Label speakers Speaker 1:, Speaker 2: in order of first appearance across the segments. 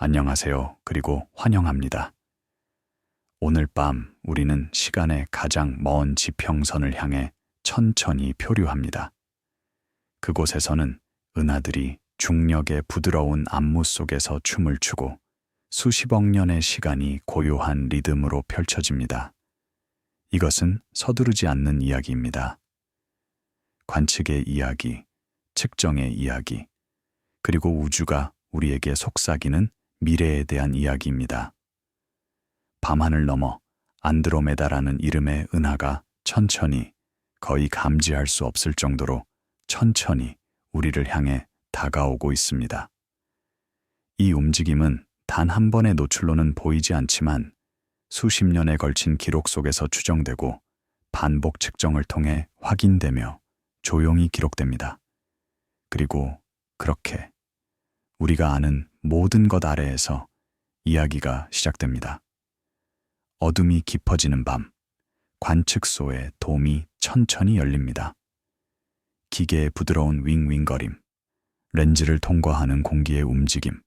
Speaker 1: 안녕하세요. 그리고 환영합니다. 오늘 밤 우리는 시간의 가장 먼 지평선을 향해 천천히 표류합니다. 그곳에서는 은하들이 중력의 부드러운 안무 속에서 춤을 추고 수십억 년의 시간이 고요한 리듬으로 펼쳐집니다. 이것은 서두르지 않는 이야기입니다. 관측의 이야기, 측정의 이야기, 그리고 우주가 우리에게 속삭이는 미래에 대한 이야기입니다. 밤하늘 너머 안드로메다라는 이름의 은하가 천천히, 거의 감지할 수 없을 정도로 천천히 우리를 향해 다가오고 있습니다. 이 움직임은 단 한 번의 노출로는 보이지 않지만 수십 년에 걸친 기록 속에서 추정되고 반복 측정을 통해 확인되며 조용히 기록됩니다. 그리고 그렇게 우리가 아는 모든 것 아래에서 이야기가 시작됩니다. 어둠이 깊어지는 밤, 관측소의 돔이 천천히 열립니다. 기계의 부드러운 윙윙거림, 렌즈를 통과하는 공기의 움직임,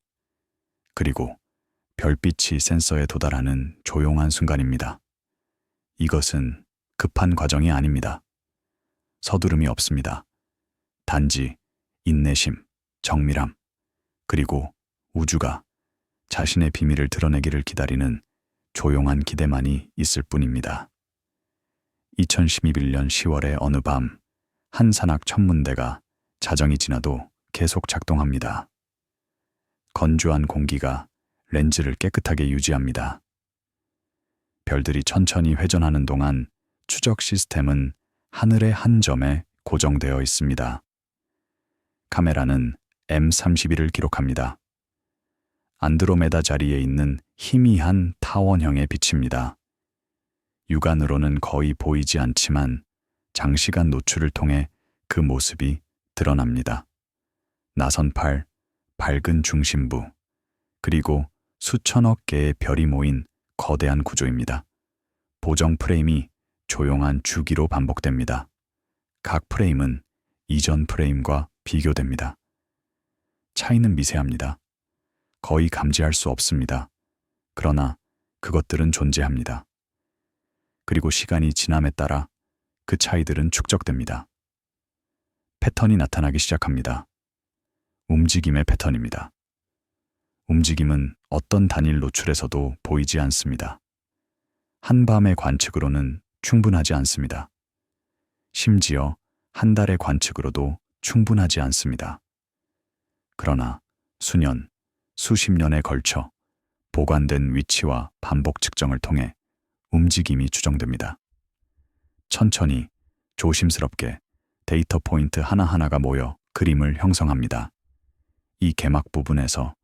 Speaker 1: 그리고 별빛이 센서에 도달하는 조용한 순간입니다. 이것은 급한 과정이 아닙니다. 서두름이 없습니다. 단지 인내심, 정밀함, 그리고 우주가 자신의 비밀을 드러내기를 기다리는 조용한 기대만이 있을 뿐입니다. 2011년 10월의 어느 밤, 한 산악 천문대가 자정이 지나도 계속 작동합니다. 건조한 공기가 렌즈를 깨끗하게 유지합니다. 별들이 천천히 회전하는 동안 추적 시스템은 하늘의 한 점에 고정되어 있습니다. 카메라는 M31을 기록합니다. 안드로메다 자리에 있는 희미한 타원형의 빛입니다. 육안으로는 거의 보이지 않지만 장시간 노출을 통해 그 모습이 드러납니다. 나선 팔, 밝은 중심부, 그리고 수천억 개의 별이 모인 거대한 구조입니다. 보정 프레임이 조용한 주기로 반복됩니다. 각 프레임은 이전 프레임과 비교됩니다. 차이는 미세합니다. 거의 감지할 수 없습니다. 그러나 그것들은 존재합니다. 그리고 시간이 지남에 따라 그 차이들은 축적됩니다. 패턴이 나타나기 시작합니다. 움직임의 패턴입니다. 움직임은 어떤 단일 노출에서도 보이지 않습니다. 한밤의 관측으로는 충분하지 않습니다. 심지어 한 달의 관측으로도 충분하지 않습니다. 그러나 수년, 수십 년에 걸쳐 보관된 위치와 반복 측정을 통해 움직임이 추정됩니다. 천천히, 조심스럽게 데이터 포인트 하나하나가 모여 그림을 형성합니다. 이 개막 부분에서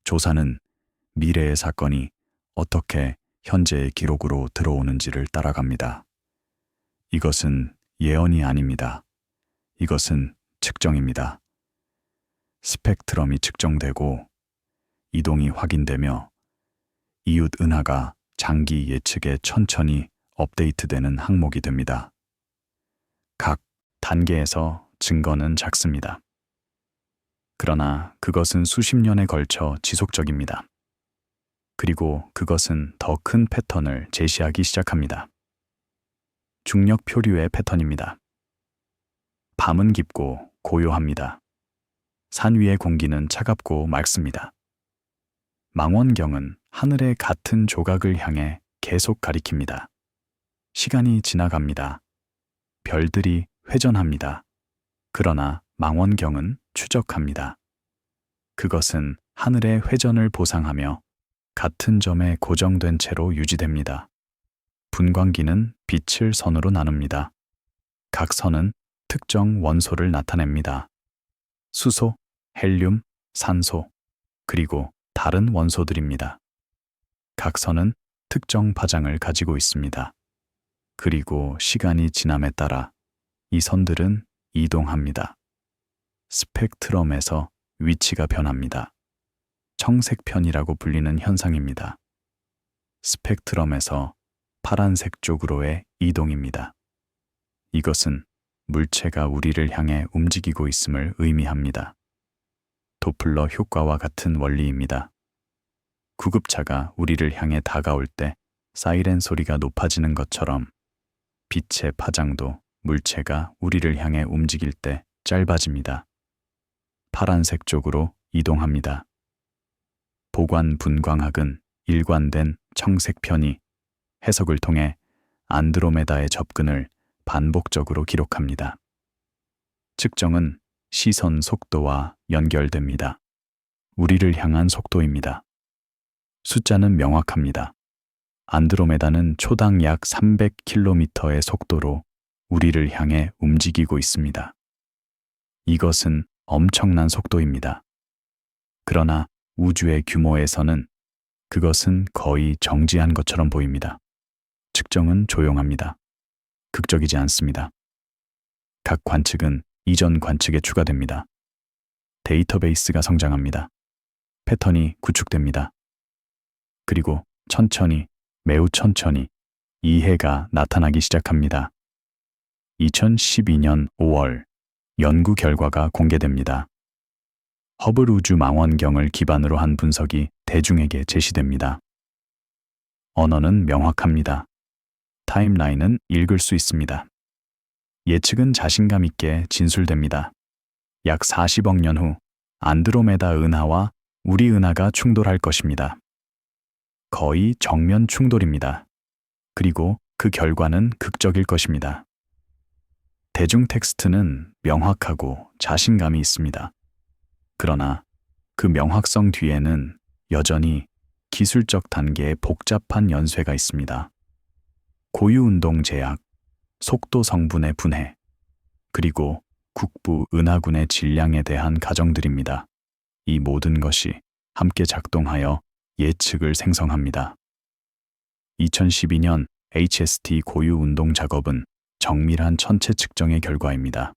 Speaker 1: 조사는 미래의 사건이 어떻게 현재의 기록으로 들어오는지를 따라갑니다. 이것은 예언이 아닙니다. 이것은 측정입니다. 스펙트럼이 측정되고 이동이 확인되며 이웃 은하가 장기 예측에 천천히 업데이트되는 항목이 됩니다. 각 단계에서 증거는 작습니다. 그러나 그것은 수십 년에 걸쳐 지속적입니다. 그리고 그것은 더 큰 패턴을 제시하기 시작합니다. 중력 표류의 패턴입니다. 밤은 깊고 고요합니다. 산 위의 공기는 차갑고 맑습니다. 망원경은 하늘의 같은 조각을 향해 계속 가리킵니다. 시간이 지나갑니다. 별들이 회전합니다. 그러나 망원경은 추적합니다. 그것은 하늘의 회전을 보상하며 같은 점에 고정된 채로 유지됩니다. 분광기는 빛을 선으로 나눕니다. 각 선은 특정 원소를 나타냅니다. 수소, 헬륨, 산소, 그리고 다른 원소들입니다. 각 선은 특정 파장을 가지고 있습니다. 그리고 시간이 지남에 따라 이 선들은 이동합니다. 스펙트럼에서 위치가 변합니다. 청색편이라고 불리는 현상입니다. 스펙트럼에서 파란색 쪽으로의 이동입니다. 이것은 물체가 우리를 향해 움직이고 있음을 의미합니다. 도플러 효과와 같은 원리입니다. 구급차가 우리를 향해 다가올 때 사이렌 소리가 높아지는 것처럼 빛의 파장도 물체가 우리를 향해 움직일 때 짧아집니다. 파란색 쪽으로 이동합니다. 보관 분광학은 일관된 청색 편이 해석을 통해 안드로메다의 접근을 반복적으로 기록합니다. 측정은 시선 속도와 연결됩니다. 우리를 향한 속도입니다. 숫자는 명확합니다. 안드로메다는 초당 약 300km의 속도로 우리를 향해 움직이고 있습니다. 이것은 엄청난 속도입니다. 그러나 우주의 규모에서는 그것은 거의 정지한 것처럼 보입니다. 측정은 조용합니다. 극적이지 않습니다. 각 관측은 이전 관측에 추가됩니다. 데이터베이스가 성장합니다. 패턴이 구축됩니다. 그리고 천천히, 매우 천천히 이해가 나타나기 시작합니다. 2012년 5월 연구 결과가 공개됩니다. 허블 우주 망원경을 기반으로 한 분석이 대중에게 제시됩니다. 언어는 명확합니다. 타임라인은 읽을 수 있습니다. 예측은 자신감 있게 진술됩니다. 약 40억 년 후 안드로메다 은하와 우리 은하가 충돌할 것입니다. 거의 정면 충돌입니다. 그리고 그 결과는 극적일 것입니다. 대중 텍스트는 명확하고 자신감이 있습니다. 그러나 그 명확성 뒤에는 여전히 기술적 단계의 복잡한 연쇄가 있습니다. 고유운동 제약, 속도 성분의 분해, 그리고 국부 은하군의 질량에 대한 가정들입니다. 이 모든 것이 함께 작동하여 예측을 생성합니다. 2012년 HST 고유운동 작업은 정밀한 천체 측정의 결과입니다.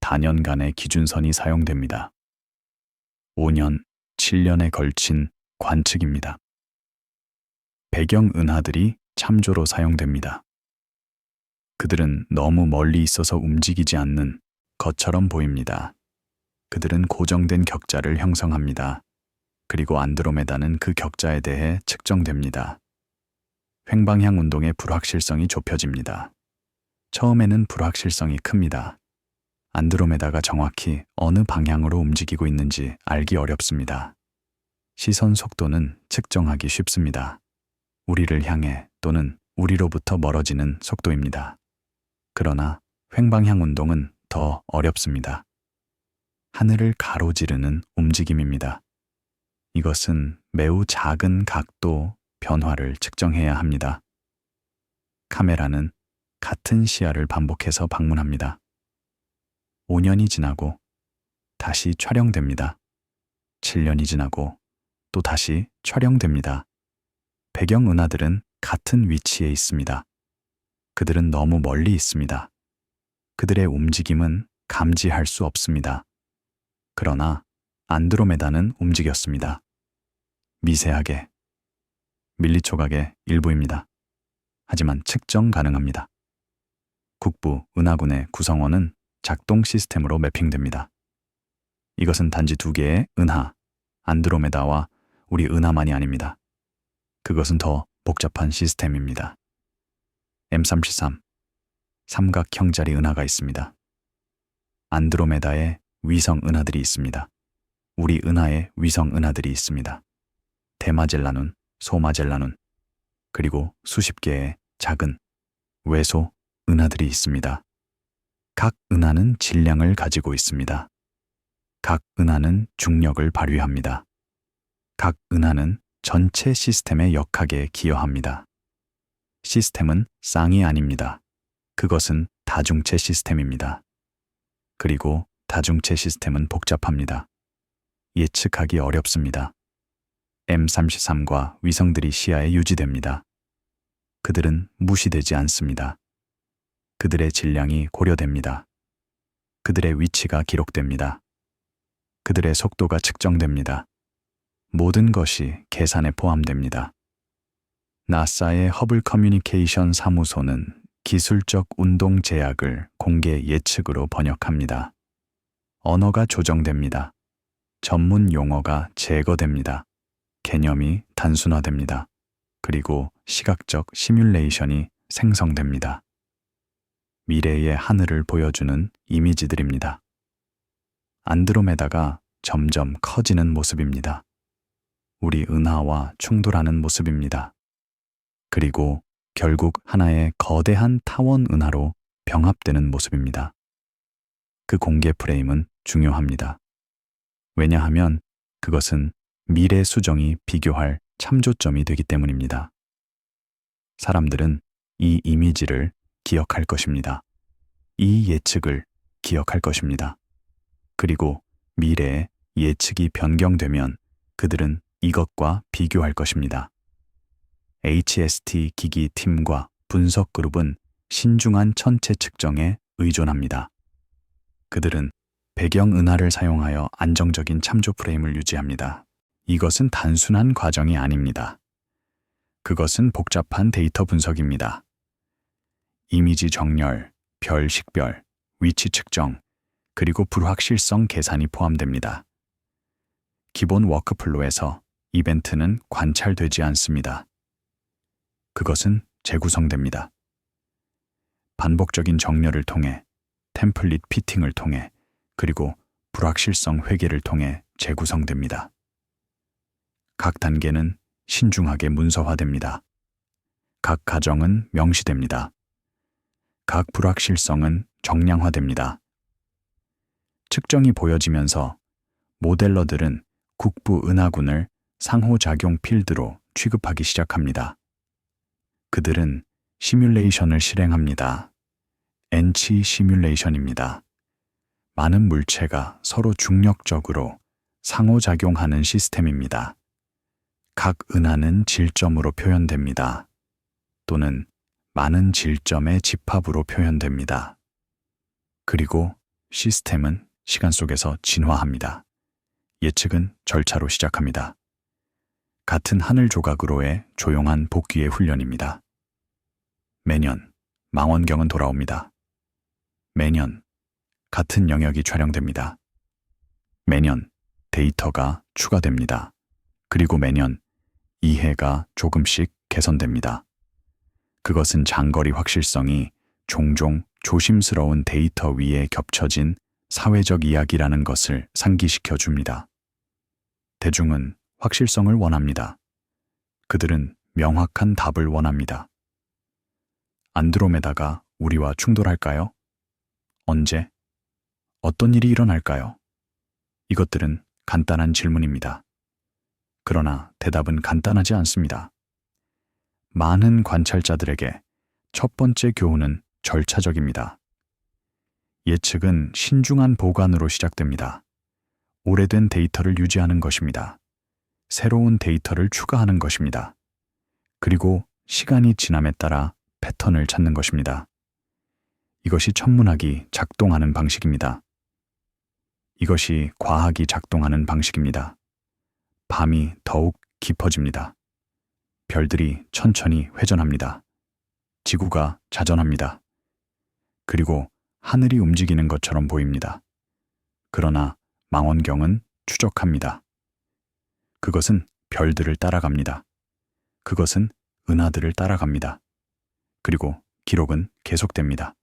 Speaker 1: 단연간의 기준선이 사용됩니다. 5년, 7년에 걸친 관측입니다. 배경 은하들이 참조로 사용됩니다. 그들은 너무 멀리 있어서 움직이지 않는 것처럼 보입니다. 그들은 고정된 격자를 형성합니다. 그리고 안드로메다는 그 격자에 대해 측정됩니다. 횡방향 운동의 불확실성이 좁혀집니다. 처음에는 불확실성이 큽니다. 안드로메다가 정확히 어느 방향으로 움직이고 있는지 알기 어렵습니다. 시선 속도는 측정하기 쉽습니다. 우리를 향해 또는 우리로부터 멀어지는 속도입니다. 그러나 횡방향 운동은 더 어렵습니다. 하늘을 가로지르는 움직임입니다. 이것은 매우 작은 각도 변화를 측정해야 합니다. 카메라는 같은 시야를 반복해서 방문합니다. 5년이 지나고 다시 촬영됩니다. 7년이 지나고 또 다시 촬영됩니다. 배경 은하들은 같은 위치에 있습니다. 그들은 너무 멀리 있습니다. 그들의 움직임은 감지할 수 없습니다. 그러나 안드로메다는 움직였습니다. 미세하게, 밀리초각의 일부입니다. 하지만 측정 가능합니다. 국부 은하군의 구성원은 작동 시스템으로 매핑됩니다. 이것은 단지 두 개의 은하, 안드로메다와 우리 은하만이 아닙니다. 그것은 더 복잡한 시스템입니다. M33, 삼각형자리 은하가 있습니다. 안드로메다에 위성 은하들이 있습니다. 우리 은하에 위성 은하들이 있습니다. 대마젤라눈, 소마젤라눈, 그리고 수십 개의 작은 외소 은하들이 있습니다. 각 은하는 질량을 가지고 있습니다. 각 은하는 중력을 발휘합니다. 각 은하는 전체 시스템의 역학에 기여합니다. 시스템은 쌍이 아닙니다. 그것은 다중체 시스템입니다. 그리고 다중체 시스템은 복잡합니다. 예측하기 어렵습니다. M33과 위성들이 시야에 유지됩니다. 그들은 무시되지 않습니다. 그들의 질량이 고려됩니다. 그들의 위치가 기록됩니다. 그들의 속도가 측정됩니다. 모든 것이 계산에 포함됩니다. 나사의 허블 커뮤니케이션 사무소는 기술적 운동 제약을 공개 예측으로 번역합니다. 언어가 조정됩니다. 전문 용어가 제거됩니다. 개념이 단순화됩니다. 그리고 시각적 시뮬레이션이 생성됩니다. 미래의 하늘을 보여주는 이미지들입니다. 안드로메다가 점점 커지는 모습입니다. 우리 은하와 충돌하는 모습입니다. 그리고 결국 하나의 거대한 타원 은하로 병합되는 모습입니다. 그 공개 프레임은 중요합니다. 왜냐하면 그것은 미래 수정이 비교할 참조점이 되기 때문입니다. 사람들은 이 이미지를 기억할 것입니다. 이 예측을 기억할 것입니다. 그리고 미래에 예측이 변경되면 그들은 이것과 비교할 것입니다. HST 기기 팀과 분석 그룹은 신중한 천체 측정에 의존합니다. 그들은 배경 은하를 사용하여 안정적인 참조 프레임을 유지합니다. 이것은 단순한 과정이 아닙니다. 그것은 복잡한 데이터 분석입니다. 이미지 정렬, 별 식별, 위치 측정, 그리고 불확실성 계산이 포함됩니다. 기본 워크플로에서 이벤트는 관찰되지 않습니다. 그것은 재구성됩니다. 반복적인 정렬을 통해, 템플릿 피팅을 통해, 그리고 불확실성 회계를 통해 재구성됩니다. 각 단계는 신중하게 문서화됩니다. 각 가정은 명시됩니다. 각 불확실성은 정량화됩니다. 측정이 보여지면서 모델러들은 국부 은하군을 상호작용 필드로 취급하기 시작합니다. 그들은 시뮬레이션을 실행합니다. 엔치 시뮬레이션입니다. 많은 물체가 서로 중력적으로 상호작용하는 시스템입니다. 각 은하는 질점으로 표현됩니다. 또는 많은 질점의 집합으로 표현됩니다. 그리고 시스템은 시간 속에서 진화합니다. 예측은 절차로 시작합니다. 같은 하늘 조각으로의 조용한 복귀의 훈련입니다. 매년 망원경은 돌아옵니다. 매년 같은 영역이 촬영됩니다. 매년 데이터가 추가됩니다. 그리고 매년 이해가 조금씩 개선됩니다. 그것은 장거리 확실성이 종종 조심스러운 데이터 위에 겹쳐진 사회적 이야기라는 것을 상기시켜 줍니다. 대중은 확실성을 원합니다. 그들은 명확한 답을 원합니다. 안드로메다가 우리와 충돌할까요? 언제? 어떤 일이 일어날까요? 이것들은 간단한 질문입니다. 그러나 대답은 간단하지 않습니다. 많은 관찰자들에게 첫 번째 교훈은 절차적입니다. 예측은 신중한 보관으로 시작됩니다. 오래된 데이터를 유지하는 것입니다. 새로운 데이터를 추가하는 것입니다. 그리고 시간이 지남에 따라 패턴을 찾는 것입니다. 이것이 천문학이 작동하는 방식입니다. 이것이 과학이 작동하는 방식입니다. 밤이 더욱 깊어집니다. 별들이 천천히 회전합니다. 지구가 자전합니다. 그리고 하늘이 움직이는 것처럼 보입니다. 그러나 망원경은 추적합니다. 그것은 별들을 따라갑니다. 그것은 은하들을 따라갑니다. 그리고 기록은 계속됩니다.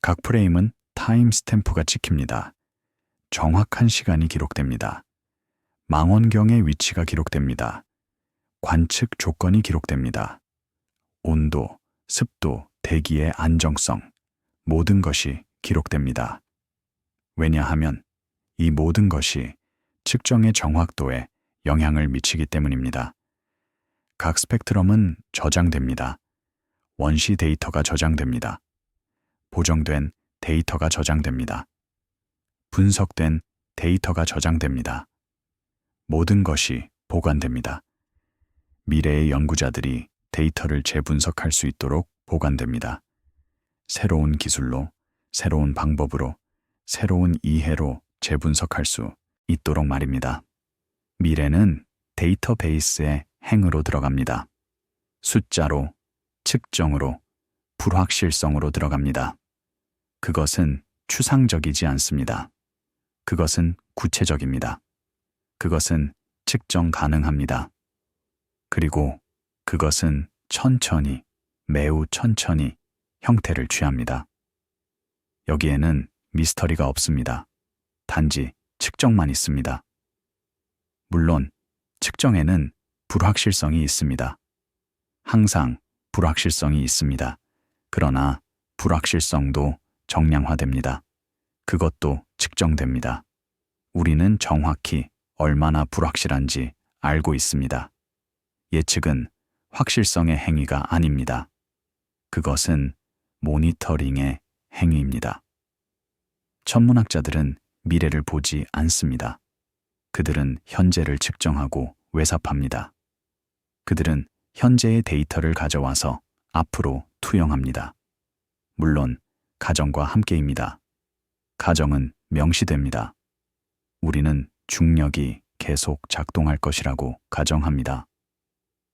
Speaker 1: 각 프레임은 타임 스탬프가 찍힙니다. 정확한 시간이 기록됩니다. 망원경의 위치가 기록됩니다. 관측 조건이 기록됩니다. 온도, 습도, 대기의 안정성, 모든 것이 기록됩니다. 왜냐하면 이 모든 것이 측정의 정확도에 영향을 미치기 때문입니다. 각 스펙트럼은 저장됩니다. 원시 데이터가 저장됩니다. 보정된 데이터가 저장됩니다. 분석된 데이터가 저장됩니다. 모든 것이 보관됩니다. 미래의 연구자들이 데이터를 재분석할 수 있도록 보관됩니다. 새로운 기술로, 새로운 방법으로, 새로운 이해로 재분석할 수 있도록 말입니다. 미래는 데이터베이스의 행으로 들어갑니다. 숫자로, 측정으로, 불확실성으로 들어갑니다. 그것은 추상적이지 않습니다. 그것은 구체적입니다. 그것은 측정 가능합니다. 그리고 그것은 천천히, 매우 천천히 형태를 취합니다. 여기에는 미스터리가 없습니다. 단지 측정만 있습니다. 물론 측정에는 불확실성이 있습니다. 항상 불확실성이 있습니다. 그러나 불확실성도 정량화됩니다. 그것도 측정됩니다. 우리는 정확히 얼마나 불확실한지 알고 있습니다. 예측은 확실성의 행위가 아닙니다. 그것은 모니터링의 행위입니다. 천문학자들은 미래를 보지 않습니다. 그들은 현재를 측정하고 외삽합니다. 그들은 현재의 데이터를 가져와서 앞으로 투영합니다. 물론 가정과 함께입니다. 가정은 명시됩니다. 우리는 중력이 계속 작동할 것이라고 가정합니다.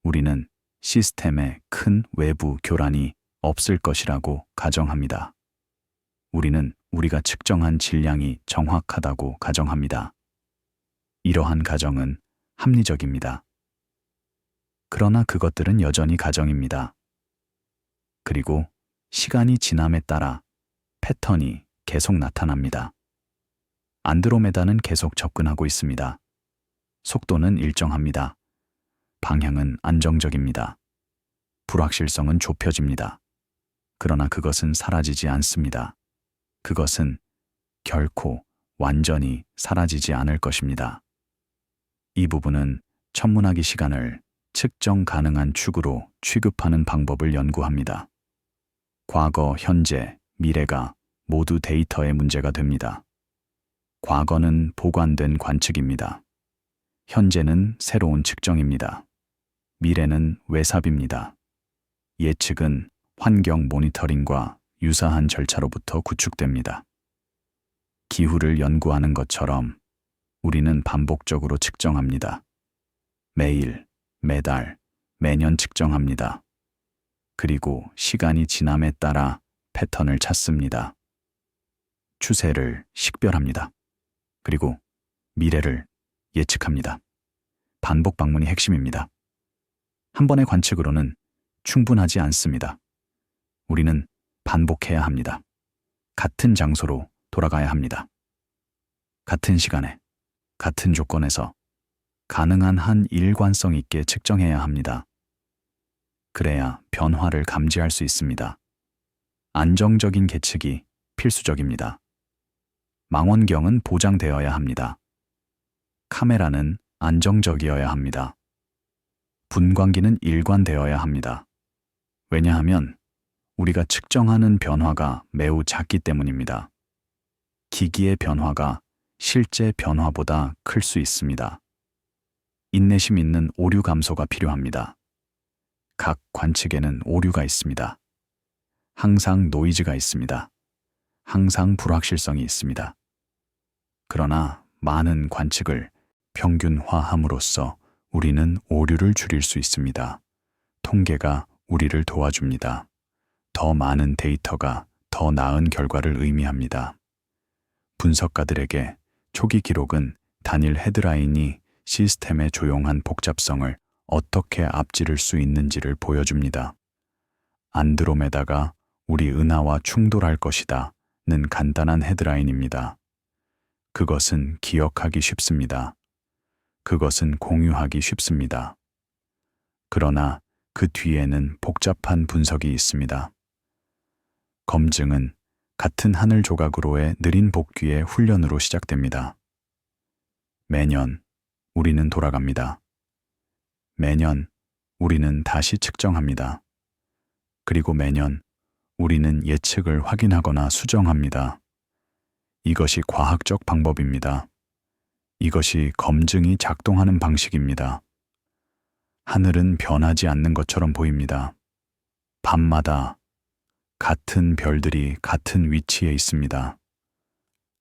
Speaker 1: 우리는 시스템에 큰 외부 교란이 없을 것이라고 가정합니다. 우리는 우리가 측정한 질량이 정확하다고 가정합니다. 이러한 가정은 합리적입니다. 그러나 그것들은 여전히 가정입니다. 그리고 시간이 지남에 따라 패턴이 계속 나타납니다. 안드로메다는 계속 접근하고 있습니다. 속도는 일정합니다. 방향은 안정적입니다. 불확실성은 좁혀집니다. 그러나 그것은 사라지지 않습니다. 그것은 결코 완전히 사라지지 않을 것입니다. 이 부분은 천문학이 시간을 측정 가능한 축으로 취급하는 방법을 연구합니다. 과거, 현재, 미래가 모두 데이터의 문제가 됩니다. 과거는 보관된 관측입니다. 현재는 새로운 측정입니다. 미래는 외삽입니다. 예측은 환경 모니터링과 유사한 절차로부터 구축됩니다. 기후를 연구하는 것처럼 우리는 반복적으로 측정합니다. 매일, 매달, 매년 측정합니다. 그리고 시간이 지남에 따라 패턴을 찾습니다. 추세를 식별합니다. 그리고 미래를 예측합니다. 반복 방문이 핵심입니다. 한 번의 관측으로는 충분하지 않습니다. 우리는 반복해야 합니다. 같은 장소로 돌아가야 합니다. 같은 시간에, 같은 조건에서 가능한 한 일관성 있게 측정해야 합니다. 그래야 변화를 감지할 수 있습니다. 안정적인 계측이 필수적입니다. 망원경은 보장되어야 합니다. 카메라는 안정적이어야 합니다. 분광기는 일관되어야 합니다. 왜냐하면 우리가 측정하는 변화가 매우 작기 때문입니다. 기기의 변화가 실제 변화보다 클 수 있습니다. 인내심 있는 오류 감소가 필요합니다. 각 관측에는 오류가 있습니다. 항상 노이즈가 있습니다. 항상 불확실성이 있습니다. 그러나 많은 관측을 평균화함으로써 우리는 오류를 줄일 수 있습니다. 통계가 우리를 도와줍니다. 더 많은 데이터가 더 나은 결과를 의미합니다. 분석가들에게 초기 기록은 단일 헤드라인이 시스템의 조용한 복잡성을 어떻게 앞지를 수 있는지를 보여줍니다. 안드로메다가 우리 은하와 충돌할 것이다 는 간단한 헤드라인입니다. 그것은 기억하기 쉽습니다. 그것은 공유하기 쉽습니다. 그러나 그 뒤에는 복잡한 분석이 있습니다. 검증은 같은 하늘 조각으로의 느린 복귀의 훈련으로 시작됩니다. 매년 우리는 돌아갑니다. 매년 우리는 다시 측정합니다. 그리고 매년 우리는 예측을 확인하거나 수정합니다. 이것이 과학적 방법입니다. 이것이 검증이 작동하는 방식입니다. 하늘은 변하지 않는 것처럼 보입니다. 밤마다 같은 별들이 같은 위치에 있습니다.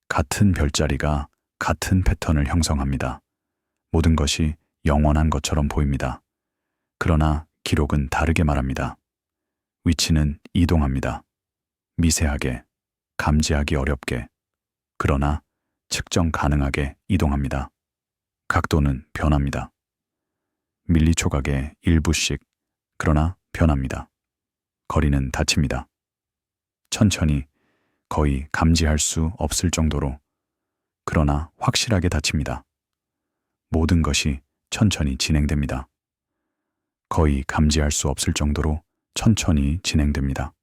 Speaker 1: 같은 별자리가 같은 패턴을 형성합니다. 모든 것이 영원한 것처럼 보입니다. 그러나 기록은 다르게 말합니다. 위치는 이동합니다. 미세하게, 감지하기 어렵게, 그러나 측정 가능하게 이동합니다. 각도는 변합니다. 밀리초각의 일부씩, 그러나 변합니다. 거리는 닫힙니다. 천천히, 거의 감지할 수 없을 정도로, 그러나 확실하게 닫힙니다. 모든 것이 천천히 진행됩니다. 거의 감지할 수 없을 정도로 천천히 진행됩니다.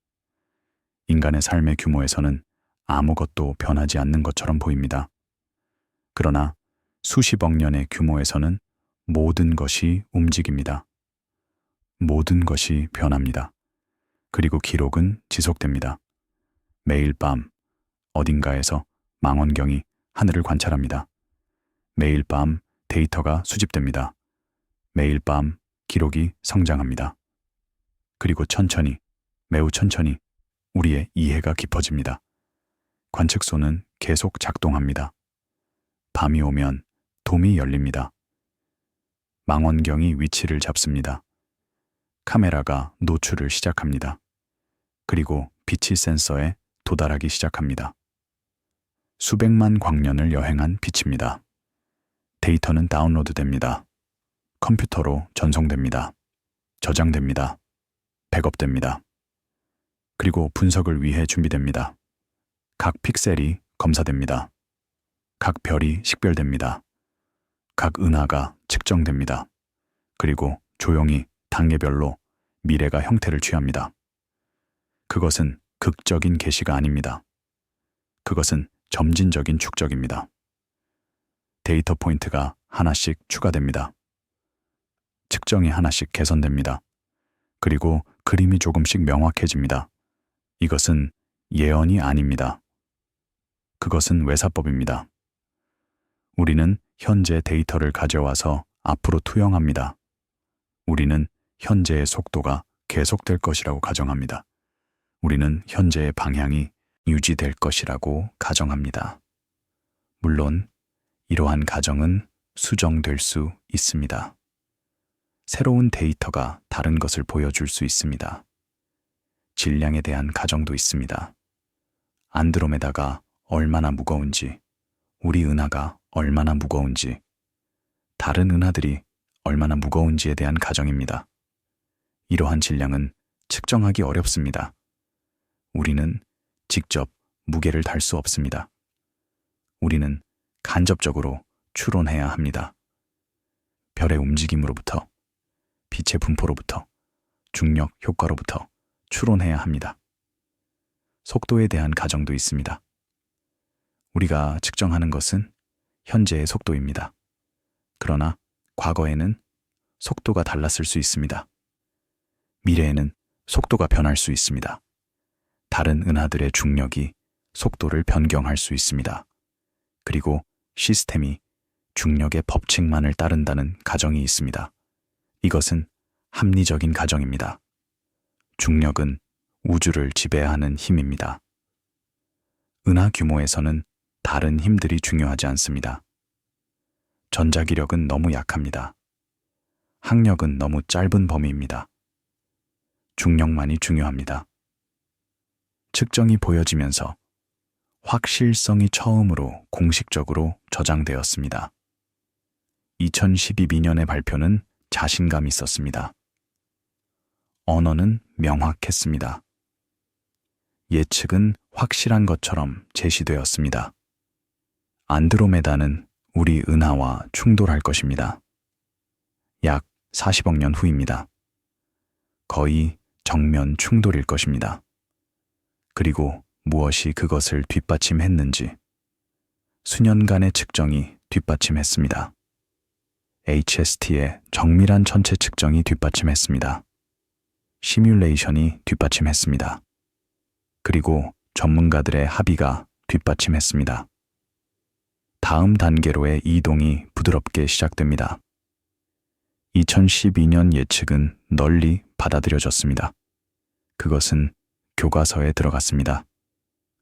Speaker 1: 인간의 삶의 규모에서는 아무것도 변하지 않는 것처럼 보입니다. 그러나 수십억 년의 규모에서는 모든 것이 움직입니다. 모든 것이 변합니다. 그리고 기록은 지속됩니다. 매일 밤 어딘가에서 망원경이 하늘을 관찰합니다. 매일 밤 데이터가 수집됩니다. 매일 밤 기록이 성장합니다. 그리고 천천히, 매우 천천히 우리의 이해가 깊어집니다. 관측소는 계속 작동합니다. 밤이 오면 돔이 열립니다. 망원경이 위치를 잡습니다. 카메라가 노출을 시작합니다. 그리고 빛이 센서에 도달하기 시작합니다. 수백만 광년을 여행한 빛입니다. 데이터는 다운로드됩니다. 컴퓨터로 전송됩니다. 저장됩니다. 백업됩니다. 그리고 분석을 위해 준비됩니다. 각 픽셀이 검사됩니다. 각 별이 식별됩니다. 각 은하가 측정됩니다. 그리고 조용히 단계별로 미래가 형태를 취합니다. 그것은 극적인 계시가 아닙니다. 그것은 점진적인 축적입니다. 데이터 포인트가 하나씩 추가됩니다. 측정이 하나씩 개선됩니다. 그리고 그림이 조금씩 명확해집니다. 이것은 예언이 아닙니다. 그것은 외사법입니다. 우리는 현재 데이터를 가져와서 앞으로 투영합니다. 우리는 현재의 속도가 계속될 것이라고 가정합니다. 우리는 현재의 방향이 유지될 것이라고 가정합니다. 물론 이러한 가정은 수정될 수 있습니다. 새로운 데이터가 다른 것을 보여줄 수 있습니다. 질량에 대한 가정도 있습니다. 안드로메다가 얼마나 무거운지, 우리 은하가 얼마나 무거운지, 다른 은하들이 얼마나 무거운지에 대한 가정입니다. 이러한 질량은 측정하기 어렵습니다. 우리는 직접 무게를 달 수 없습니다. 우리는 간접적으로 추론해야 합니다. 별의 움직임으로부터, 빛의 분포로부터, 중력 효과로부터 추론해야 합니다. 속도에 대한 가정도 있습니다. 우리가 측정하는 것은 현재의 속도입니다. 그러나 과거에는 속도가 달랐을 수 있습니다. 미래에는 속도가 변할 수 있습니다. 다른 은하들의 중력이 속도를 변경할 수 있습니다. 그리고 시스템이 중력의 법칙만을 따른다는 가정이 있습니다. 이것은 합리적인 가정입니다. 중력은 우주를 지배하는 힘입니다. 은하 규모에서는 다른 힘들이 중요하지 않습니다. 전자기력은 너무 약합니다. 항력은 너무 짧은 범위입니다. 중력만이 중요합니다. 측정이 보여지면서 확실성이 처음으로 공식적으로 저장되었습니다. 2012년의 발표는 자신감 있었습니다. 언어는 명확했습니다. 예측은 확실한 것처럼 제시되었습니다. 안드로메다는 우리 은하와 충돌할 것입니다. 약 40억 년 후입니다. 거의 정면 충돌일 것입니다. 그리고 무엇이 그것을 뒷받침했는지 수년간의 측정이 뒷받침했습니다. HST의 정밀한 천체 측정이 뒷받침했습니다. 시뮬레이션이 뒷받침했습니다. 그리고 전문가들의 합의가 뒷받침했습니다. 다음 단계로의 이동이 부드럽게 시작됩니다. 2012년 예측은 널리 받아들여졌습니다. 그것은 교과서에 들어갔습니다.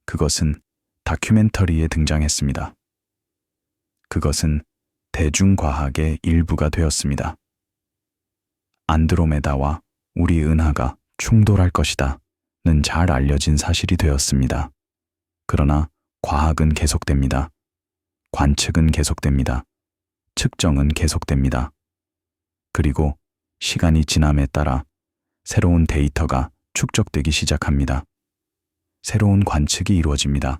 Speaker 1: 그것은 다큐멘터리에 등장했습니다. 그것은 대중과학의 일부가 되었습니다. 안드로메다와 우리 은하가 충돌할 것이다 는 잘 알려진 사실이 되었습니다. 그러나 과학은 계속됩니다. 관측은 계속됩니다. 측정은 계속됩니다. 그리고 시간이 지남에 따라 새로운 데이터가 축적되기 시작합니다. 새로운 관측이 이루어집니다.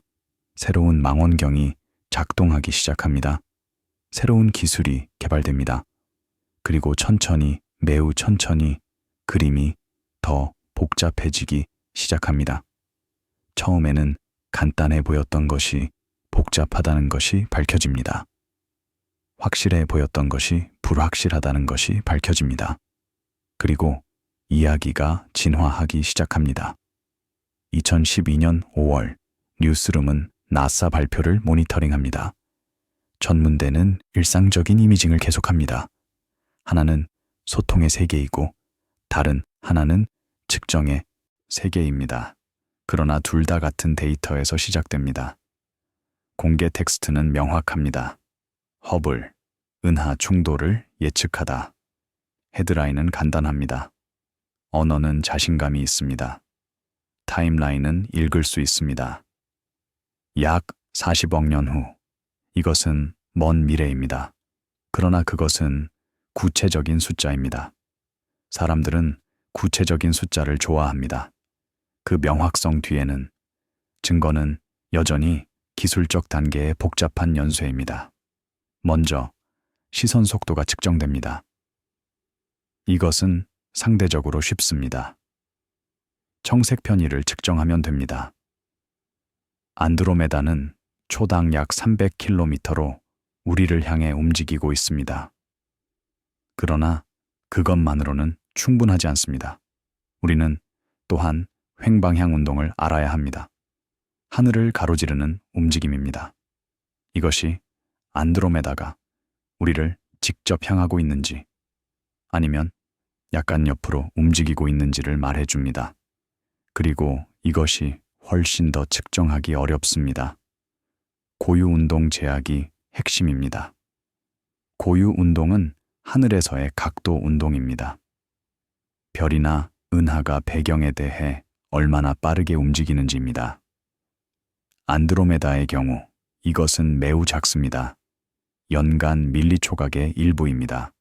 Speaker 1: 새로운 망원경이 작동하기 시작합니다. 새로운 기술이 개발됩니다. 그리고 천천히, 매우 천천히 그림이 더 복잡해지기 시작합니다. 처음에는 간단해 보였던 것이 복잡하다는 것이 밝혀집니다. 확실해 보였던 것이 불확실하다는 것이 밝혀집니다. 그리고 이야기가 진화하기 시작합니다. 2012년 5월 뉴스룸은 나사 발표를 모니터링합니다. 전문대는 일상적인 이미징을 계속합니다. 하나는 소통의 세계이고 다른 하나는 측정의 세계입니다. 그러나 둘 다 같은 데이터에서 시작됩니다. 공개 텍스트는 명확합니다. 허블, 은하 충돌을 예측하다. 헤드라인은 간단합니다. 언어는 자신감이 있습니다. 타임라인은 읽을 수 있습니다. 약 40억 년 후. 이것은 먼 미래입니다. 그러나 그것은 구체적인 숫자입니다. 사람들은 구체적인 숫자를 좋아합니다. 그 명확성 뒤에는 증거는 여전히 기술적 단계의 복잡한 연쇄입니다. 먼저 시선 속도가 측정됩니다. 이것은 상대적으로 쉽습니다. 청색 편의를 측정하면 됩니다. 안드로메다는 초당 약 300km로 우리를 향해 움직이고 있습니다. 그러나 그것만으로는 충분하지 않습니다. 우리는 또한 횡방향 운동을 알아야 합니다. 하늘을 가로지르는 움직임입니다. 이것이 안드로메다가 우리를 직접 향하고 있는지 아니면 약간 옆으로 움직이고 있는지를 말해줍니다. 그리고 이것이 훨씬 더 측정하기 어렵습니다. 고유운동 제약이 핵심입니다. 고유운동은 하늘에서의 각도 운동입니다. 별이나 은하가 배경에 대해 얼마나 빠르게 움직이는지입니다. 안드로메다의 경우 이것은 매우 작습니다. 연간 밀리초각의 일부입니다.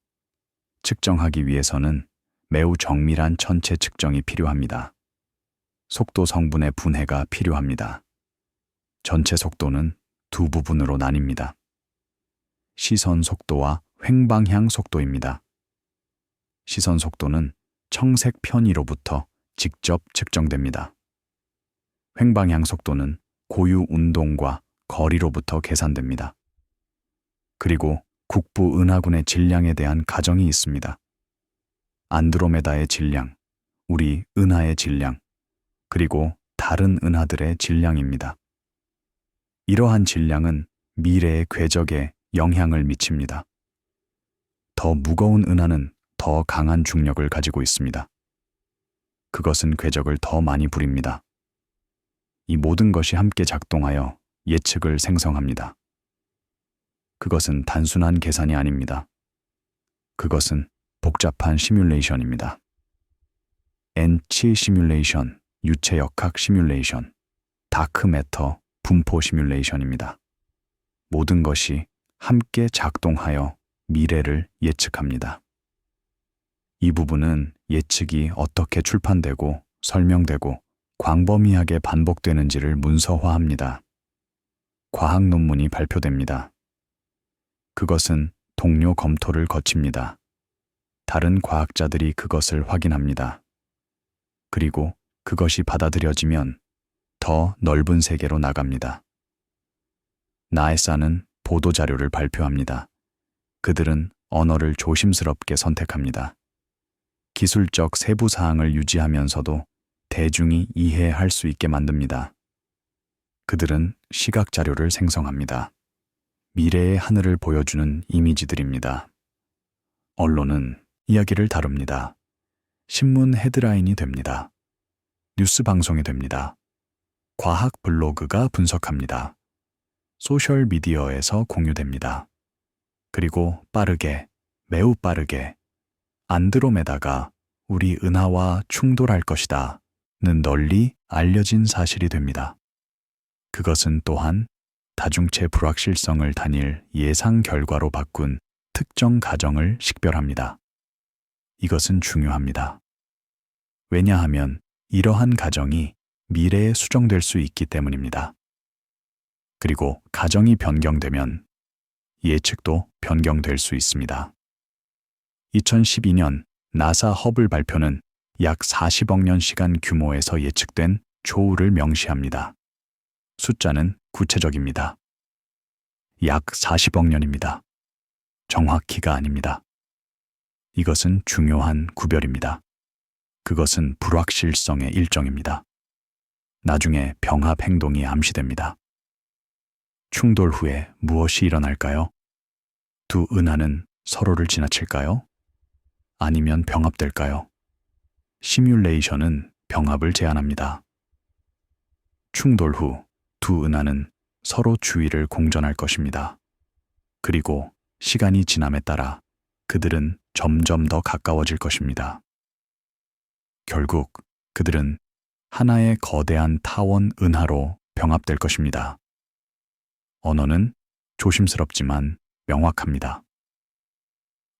Speaker 1: 측정하기 위해서는 매우 정밀한 천체 측정이 필요합니다. 속도 성분의 분해가 필요합니다. 전체 속도는 두 부분으로 나뉩니다. 시선 속도와 횡방향 속도입니다. 시선 속도는 청색 편의로부터 직접 측정됩니다. 횡방향 속도는 고유 운동과 거리로부터 계산됩니다. 그리고 국부 은하군의 질량에 대한 가정이 있습니다. 안드로메다의 질량, 우리 은하의 질량, 그리고 다른 은하들의 질량입니다. 이러한 질량은 미래의 궤적에 영향을 미칩니다. 더 무거운 은하는 더 강한 중력을 가지고 있습니다. 그것은 궤적을 더 많이 부립니다. 이 모든 것이 함께 작동하여 예측을 생성합니다. 그것은 단순한 계산이 아닙니다. 그것은 복잡한 시뮬레이션입니다. N치 시뮬레이션, 유체역학 시뮬레이션, 다크매터 분포 시뮬레이션입니다. 모든 것이 함께 작동하여 미래를 예측합니다. 이 부분은 예측이 어떻게 출판되고 설명되고 광범위하게 반복되는지를 문서화합니다. 과학 논문이 발표됩니다. 그것은 동료 검토를 거칩니다. 다른 과학자들이 그것을 확인합니다. 그리고 그것이 받아들여지면 더 넓은 세계로 나갑니다. 나에사는 보도자료를 발표합니다. 그들은 언어를 조심스럽게 선택합니다. 기술적 세부 사항을 유지하면서도 대중이 이해할 수 있게 만듭니다. 그들은 시각 자료를 생성합니다. 미래의 하늘을 보여주는 이미지들입니다. 언론은 이야기를 다룹니다. 신문 헤드라인이 됩니다. 뉴스 방송이 됩니다. 과학 블로그가 분석합니다. 소셜 미디어에서 공유됩니다. 그리고 빠르게, 매우 빠르게 안드로메다가 우리 은하와 충돌할 것이다 는 널리 알려진 사실이 됩니다. 그것은 또한 다중체 불확실성을 단일 예상 결과로 바꾼 특정 가정을 식별합니다. 이것은 중요합니다. 왜냐하면 이러한 가정이 미래에 수정될 수 있기 때문입니다. 그리고 가정이 변경되면 예측도 변경될 수 있습니다. 2012년 나사 허블 발표는 약 40억 년 시간 규모에서 예측된 조우를 명시합니다. 숫자는 구체적입니다. 약 40억 년입니다. 정확히가 아닙니다. 이것은 중요한 구별입니다. 그것은 불확실성의 일정입니다. 나중에 병합 행동이 암시됩니다. 충돌 후에 무엇이 일어날까요? 두 은하는 서로를 지나칠까요? 아니면 병합될까요? 시뮬레이션은 병합을 제안합니다. 충돌 후 두 은하는 서로 주위를 공전할 것입니다. 그리고 시간이 지남에 따라 그들은 점점 더 가까워질 것입니다. 결국 그들은 하나의 거대한 타원 은하로 병합될 것입니다. 언어는 조심스럽지만 명확합니다.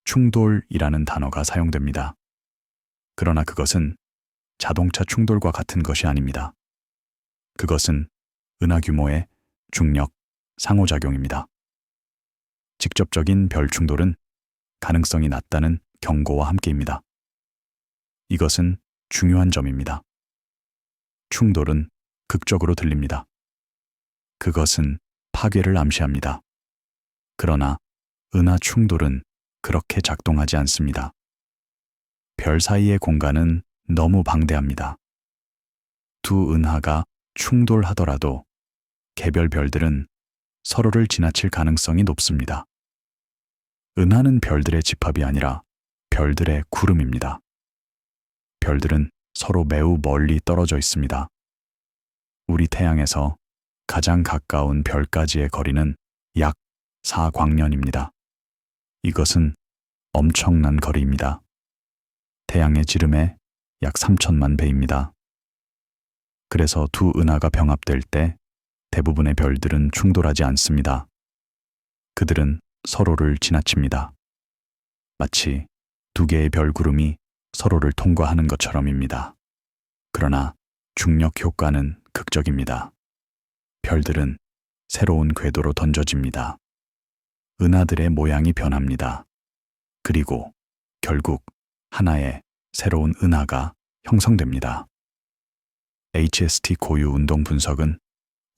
Speaker 1: 충돌이라는 단어가 사용됩니다. 그러나 그것은 자동차 충돌과 같은 것이 아닙니다. 그것은 은하 규모의 중력 상호작용입니다. 직접적인 별 충돌은 가능성이 낮다는 경고와 함께입니다. 이것은 중요한 점입니다. 충돌은 극적으로 들립니다. 그것은 파괴를 암시합니다. 그러나 은하 충돌은 그렇게 작동하지 않습니다. 별 사이의 공간은 너무 방대합니다. 두 은하가 충돌하더라도 개별 별들은 서로를 지나칠 가능성이 높습니다. 은하는 별들의 집합이 아니라 별들의 구름입니다. 별들은 서로 매우 멀리 떨어져 있습니다. 우리 태양에서 가장 가까운 별까지의 거리는 약 4광년입니다. 이것은 엄청난 거리입니다. 태양의 지름의 약 3천만 배입니다. 그래서 두 은하가 병합될 때 대부분의 별들은 충돌하지 않습니다. 그들은 서로를 지나칩니다. 마치 두 개의 별구름이 서로를 통과하는 것처럼입니다. 그러나 중력 효과는 극적입니다. 별들은 새로운 궤도로 던져집니다. 은하들의 모양이 변합니다. 그리고 결국 하나의 새로운 은하가 형성됩니다. HST 고유 운동 분석은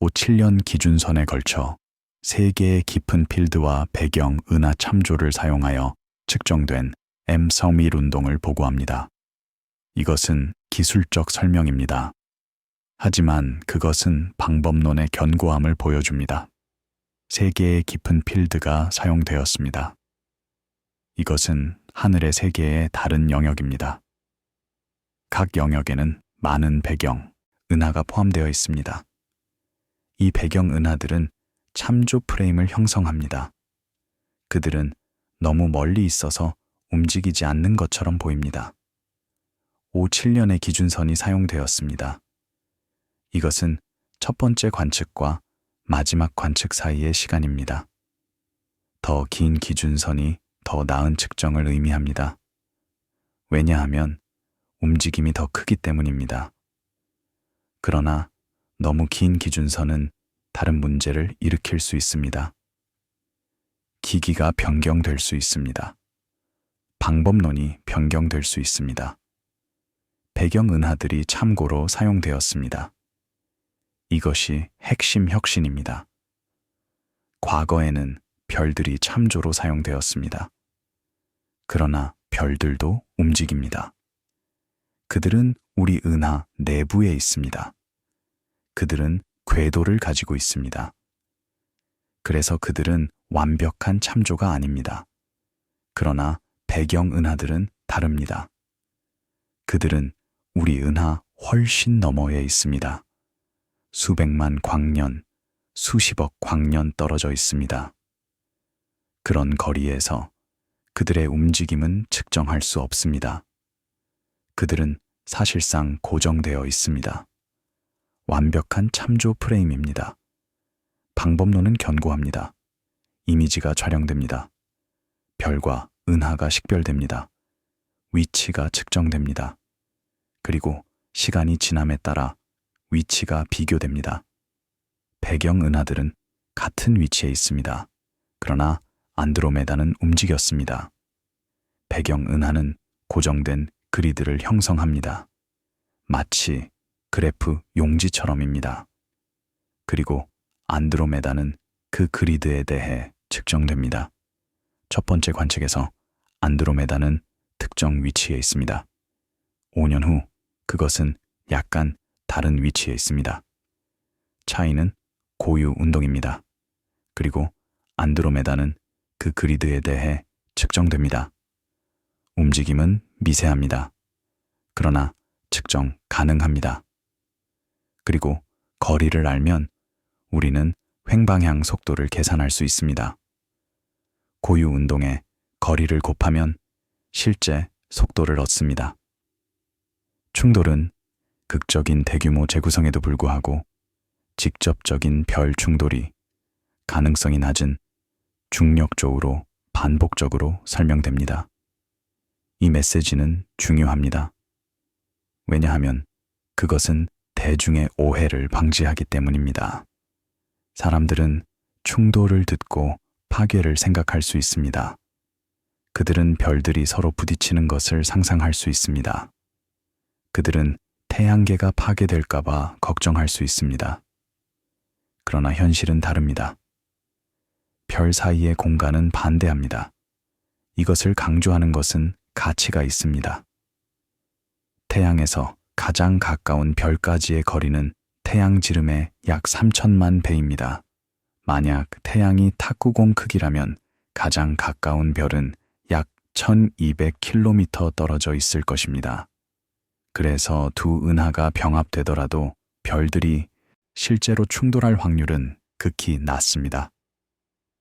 Speaker 1: 7년 기준선에 걸쳐 3개의 깊은 필드와 배경 은하 참조를 사용하여 측정된 M 성밀 운동을 보고합니다. 이것은 기술적 설명입니다. 하지만 그것은 방법론의 견고함을 보여줍니다. 3개의 깊은 필드가 사용되었습니다. 이것은 하늘의 세계의 다른 영역입니다. 각 영역에는 많은 배경, 은하가 포함되어 있습니다. 이 배경 은하들은 참조 프레임을 형성합니다. 그들은 너무 멀리 있어서 움직이지 않는 것처럼 보입니다. 7년의 기준선이 사용되었습니다. 이것은 첫 번째 관측과 마지막 관측 사이의 시간입니다. 더 긴 기준선이 더 나은 측정을 의미합니다. 왜냐하면 움직임이 더 크기 때문입니다. 그러나 너무 긴 기준선은 다른 문제를 일으킬 수 있습니다. 기기가 변경될 수 있습니다. 방법론이 변경될 수 있습니다. 배경 은하들이 참고로 사용되었습니다. 이것이 핵심 혁신입니다. 과거에는 별들이 참조로 사용되었습니다. 그러나 별들도 움직입니다. 그들은 우리 은하 내부에 있습니다. 그들은 궤도를 가지고 있습니다. 그래서 그들은 완벽한 참조가 아닙니다. 그러나 배경 은하들은 다릅니다. 그들은 우리 은하 훨씬 너머에 있습니다. 수백만 광년, 수십억 광년 떨어져 있습니다. 그런 거리에서 그들의 움직임은 측정할 수 없습니다. 그들은 사실상 고정되어 있습니다. 완벽한 참조 프레임입니다. 방법론은 견고합니다. 이미지가 촬영됩니다. 별과 은하가 식별됩니다. 위치가 측정됩니다. 그리고 시간이 지남에 따라 위치가 비교됩니다. 배경 은하들은 같은 위치에 있습니다. 그러나 안드로메다는 움직였습니다. 배경 은하는 고정된 그리드를 형성합니다. 마치 그래프 용지처럼입니다. 그리고 안드로메다는 그 그리드에 대해 측정됩니다. 첫 번째 관측에서 안드로메다는 특정 위치에 있습니다. 5년 후 그것은 약간 다른 위치에 있습니다. 차이는 고유 운동입니다. 그리고 안드로메다는 그 그리드에 대해 측정됩니다. 움직임은 미세합니다. 그러나 측정 가능합니다. 그리고 거리를 알면 우리는 횡방향 속도를 계산할 수 있습니다. 고유 운동에 거리를 곱하면 실제 속도를 얻습니다. 충돌은 극적인 대규모 재구성에도 불구하고 직접적인 별 충돌이 가능성이 낮은 중력조우로 반복적으로 설명됩니다. 이 메시지는 중요합니다. 왜냐하면 그것은 대중의 오해를 방지하기 때문입니다. 사람들은 충돌을 듣고 파괴를 생각할 수 있습니다. 그들은 별들이 서로 부딪히는 것을 상상할 수 있습니다. 그들은 태양계가 파괴될까봐 걱정할 수 있습니다. 그러나 현실은 다릅니다. 별 사이의 공간은 반대합니다. 이것을 강조하는 것은 가치가 있습니다. 태양에서 가장 가까운 별까지의 거리는 태양 지름의 약 3천만 배입니다. 만약 태양이 탁구공 크기라면 가장 가까운 별은 약 1200km 떨어져 있을 것입니다. 그래서 두 은하가 병합되더라도 별들이 실제로 충돌할 확률은 극히 낮습니다.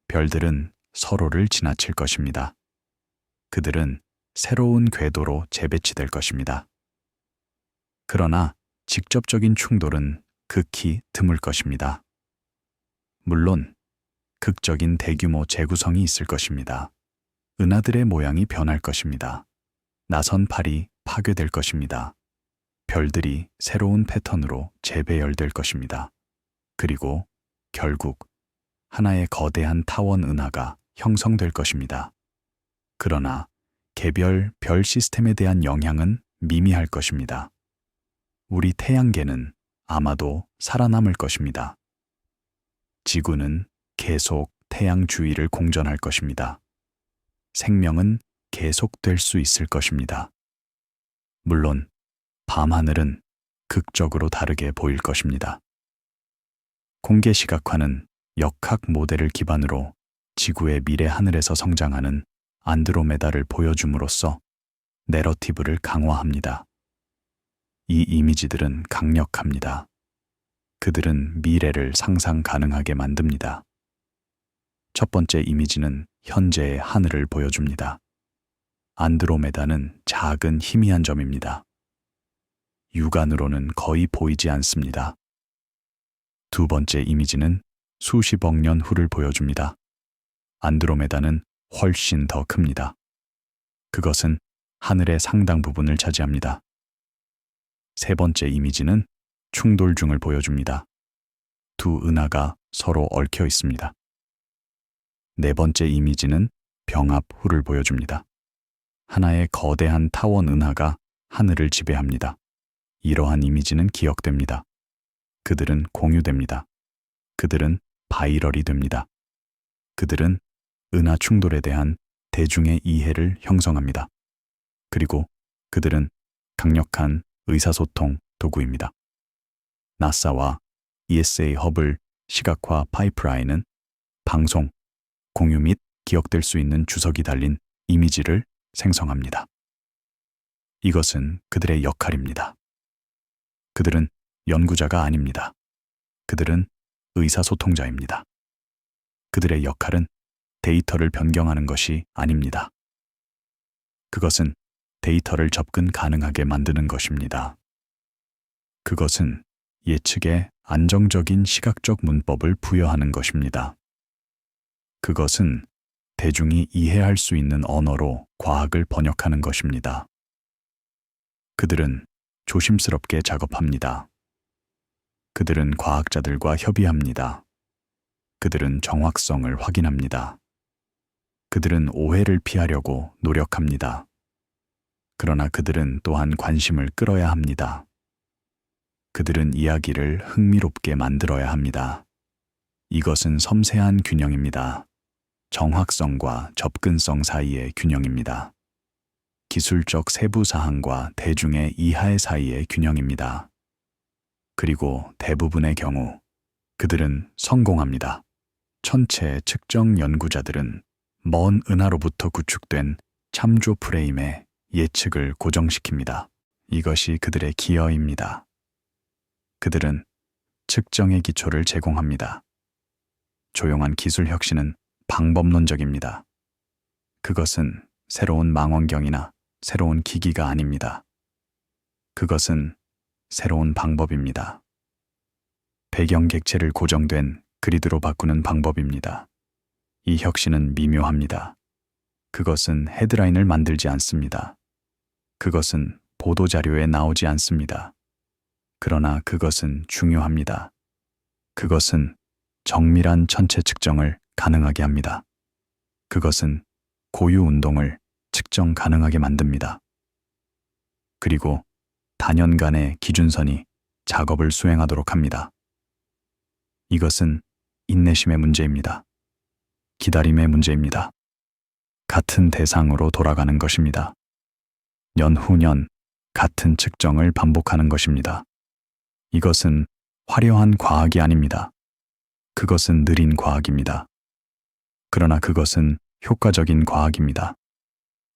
Speaker 1: 별들은 서로를 지나칠 것입니다. 그들은 새로운 궤도로 재배치될 것입니다. 그러나 직접적인 충돌은 극히 드물 것입니다. 물론 극적인 대규모 재구성이 있을 것입니다. 은하들의 모양이 변할 것입니다. 나선 팔이 파괴될 것입니다. 별들이 새로운 패턴으로 재배열될 것입니다. 그리고 결국 하나의 거대한 타원 은하가 형성될 것입니다. 그러나 개별 별 시스템에 대한 영향은 미미할 것입니다. 우리 태양계는 아마도 살아남을 것입니다. 지구는 계속 태양 주위를 공전할 것입니다. 생명은 계속될 수 있을 것입니다. 물론 밤하늘은 극적으로 다르게 보일 것입니다. 공개 시각화는 역학 모델을 기반으로 지구의 미래 하늘에서 성장하는 안드로메다를 보여줌으로써 내러티브를 강화합니다. 이 이미지들은 강력합니다. 그들은 미래를 상상 가능하게 만듭니다. 첫 번째 이미지는 현재의 하늘을 보여줍니다. 안드로메다는 작은 희미한 점입니다. 육안으로는 거의 보이지 않습니다. 두 번째 이미지는 수십억 년 후를 보여줍니다. 안드로메다는 훨씬 더 큽니다. 그것은 하늘의 상당 부분을 차지합니다. 세 번째 이미지는 충돌 중을 보여줍니다. 두 은하가 서로 얽혀 있습니다. 네 번째 이미지는 병합 후를 보여줍니다. 하나의 거대한 타원 은하가 하늘을 지배합니다. 이러한 이미지는 기억됩니다. 그들은 공유됩니다. 그들은 바이럴이 됩니다. 그들은 은하 충돌에 대한 대중의 이해를 형성합니다. 그리고 그들은 강력한 의사소통 도구입니다. 나사와 ESA 허블 시각화 파이프라인은 방송, 공유 및 기억될 수 있는 주석이 달린 이미지를 생성합니다. 이것은 그들의 역할입니다. 그들은 연구자가 아닙니다. 그들은 의사소통자입니다. 그들의 역할은 데이터를 변경하는 것이 아닙니다. 그것은 데이터를 접근 가능하게 만드는 것입니다. 그것은 예측에 안정적인 시각적 문법을 부여하는 것입니다. 그것은 대중이 이해할 수 있는 언어로 과학을 번역하는 것입니다. 그들은 조심스럽게 작업합니다. 그들은 과학자들과 협의합니다. 그들은 정확성을 확인합니다. 그들은 오해를 피하려고 노력합니다. 그러나 그들은 또한 관심을 끌어야 합니다. 그들은 이야기를 흥미롭게 만들어야 합니다. 이것은 섬세한 균형입니다. 정확성과 접근성 사이의 균형입니다. 기술적 세부 사항과 대중의 이해 사이의 균형입니다. 그리고 대부분의 경우 그들은 성공합니다. 천체 측정 연구자들은 먼 은하로부터 구축된 참조 프레임에 예측을 고정시킵니다. 이것이 그들의 기여입니다. 그들은 측정의 기초를 제공합니다. 조용한 기술 혁신은 방법론적입니다. 그것은 새로운 망원경이나 새로운 기기가 아닙니다. 그것은 새로운 방법입니다. 배경 객체를 고정된 그리드로 바꾸는 방법입니다. 이 혁신은 미묘합니다. 그것은 헤드라인을 만들지 않습니다. 그것은 보도자료에 나오지 않습니다. 그러나 그것은 중요합니다. 그것은 정밀한 천체 측정을 가능하게 합니다. 그것은 고유 운동을 측정 가능하게 만듭니다. 그리고 단연간의 기준선이 작업을 수행하도록 합니다. 이것은 인내심의 문제입니다. 기다림의 문제입니다. 같은 대상으로 돌아가는 것입니다. 년 후 년 같은 측정을 반복하는 것입니다. 이것은 화려한 과학이 아닙니다. 그것은 느린 과학입니다. 그러나 그것은 효과적인 과학입니다.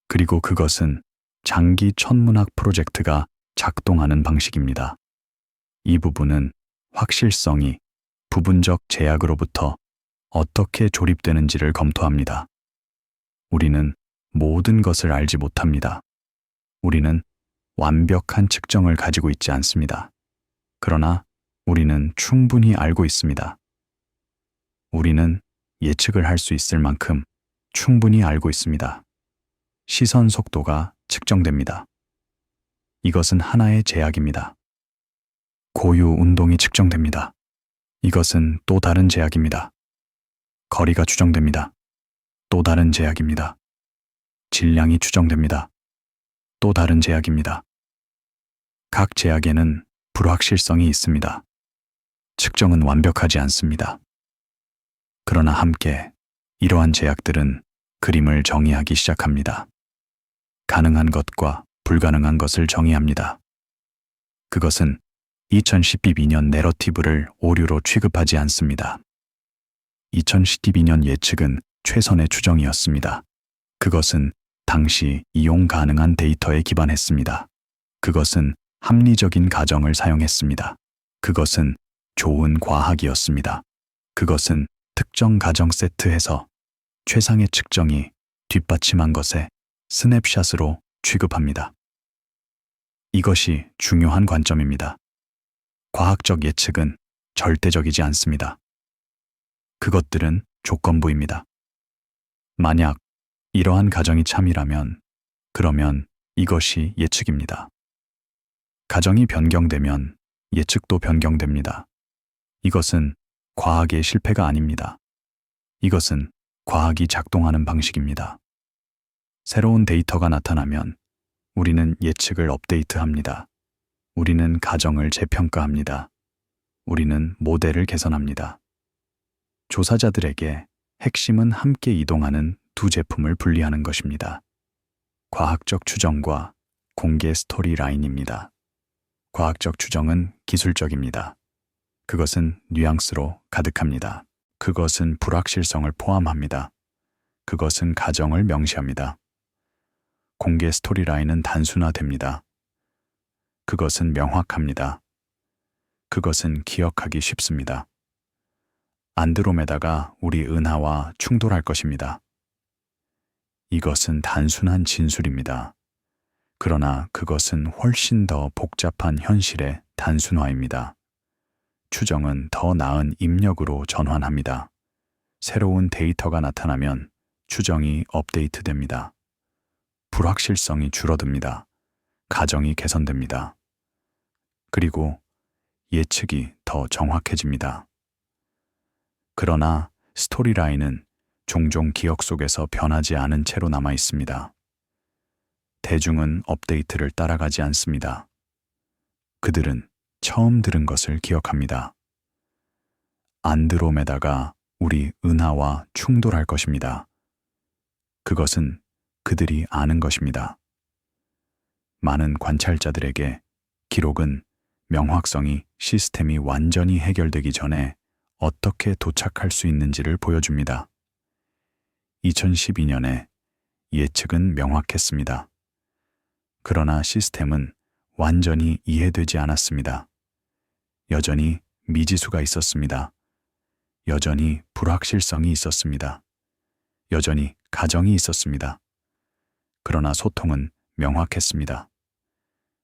Speaker 1: 그리고 그것은 장기 천문학 프로젝트가 작동하는 방식입니다. 이 부분은 확실성이 부분적 제약으로부터 어떻게 조립되는지를 검토합니다. 우리는 모든 것을 알지 못합니다. 우리는 완벽한 측정을 가지고 있지 않습니다. 그러나 우리는 충분히 알고 있습니다. 우리는 예측을 할 수 있을 만큼 충분히 알고 있습니다. 시선 속도가 측정됩니다. 이것은 하나의 제약입니다. 고유 운동이 측정됩니다. 이것은 또 다른 제약입니다. 거리가 추정됩니다. 또 다른 제약입니다. 질량이 추정됩니다. 또 다른 제약입니다. 각 제약에는 불확실성이 있습니다. 측정은 완벽하지 않습니다. 그러나 함께 이러한 제약들은 그림을 정의하기 시작합니다. 가능한 것과 불가능한 것을 정의합니다. 그것은 2012년 내러티브를 오류로 취급하지 않습니다. 2012년 예측은 최선의 추정이었습니다. 그것은 당시 이용 가능한 데이터에 기반했습니다. 그것은 합리적인 가정을 사용했습니다. 그것은 좋은 과학이었습니다. 그것은 특정 가정 세트에서 최상의 측정이 뒷받침한 것에 스냅샷으로 취급합니다. 이것이 중요한 관점입니다. 과학적 예측은 절대적이지 않습니다. 그것들은 조건부입니다. 만약 이러한 가정이 참이라면, 그러면 이것이 예측입니다. 가정이 변경되면 예측도 변경됩니다. 이것은 과학의 실패가 아닙니다. 이것은 과학이 작동하는 방식입니다. 새로운 데이터가 나타나면 우리는 예측을 업데이트합니다. 우리는 가정을 재평가합니다. 우리는 모델을 개선합니다. 조사자들에게 핵심은 함께 이동하는 두 제품을 분리하는 것입니다. 과학적 추정과 공개 스토리라인입니다. 과학적 추정은 기술적입니다. 그것은 뉘앙스로 가득합니다. 그것은 불확실성을 포함합니다. 그것은 가정을 명시합니다. 공개 스토리라인은 단순화됩니다. 그것은 명확합니다. 그것은 기억하기 쉽습니다. 안드로메다가 우리 은하와 충돌할 것입니다. 이것은 단순한 진술입니다. 그러나 그것은 훨씬 더 복잡한 현실의 단순화입니다. 추정은 더 나은 입력으로 전환합니다. 새로운 데이터가 나타나면 추정이 업데이트됩니다. 불확실성이 줄어듭니다. 가정이 개선됩니다. 그리고 예측이 더 정확해집니다. 그러나 스토리라인은 종종 기억 속에서 변하지 않은 채로 남아 있습니다. 대중은 업데이트를 따라가지 않습니다. 그들은 처음 들은 것을 기억합니다. 안드로메다가 우리 은하와 충돌할 것입니다. 그것은 그들이 아는 것입니다. 많은 관찰자들에게 기록은 명확성이 시스템이 완전히 해결되기 전에 어떻게 도착할 수 있는지를 보여줍니다. 2012년에 예측은 명확했습니다. 그러나 시스템은 완전히 이해되지 않았습니다. 여전히 미지수가 있었습니다. 여전히 불확실성이 있었습니다. 여전히 가정이 있었습니다. 그러나 소통은 명확했습니다.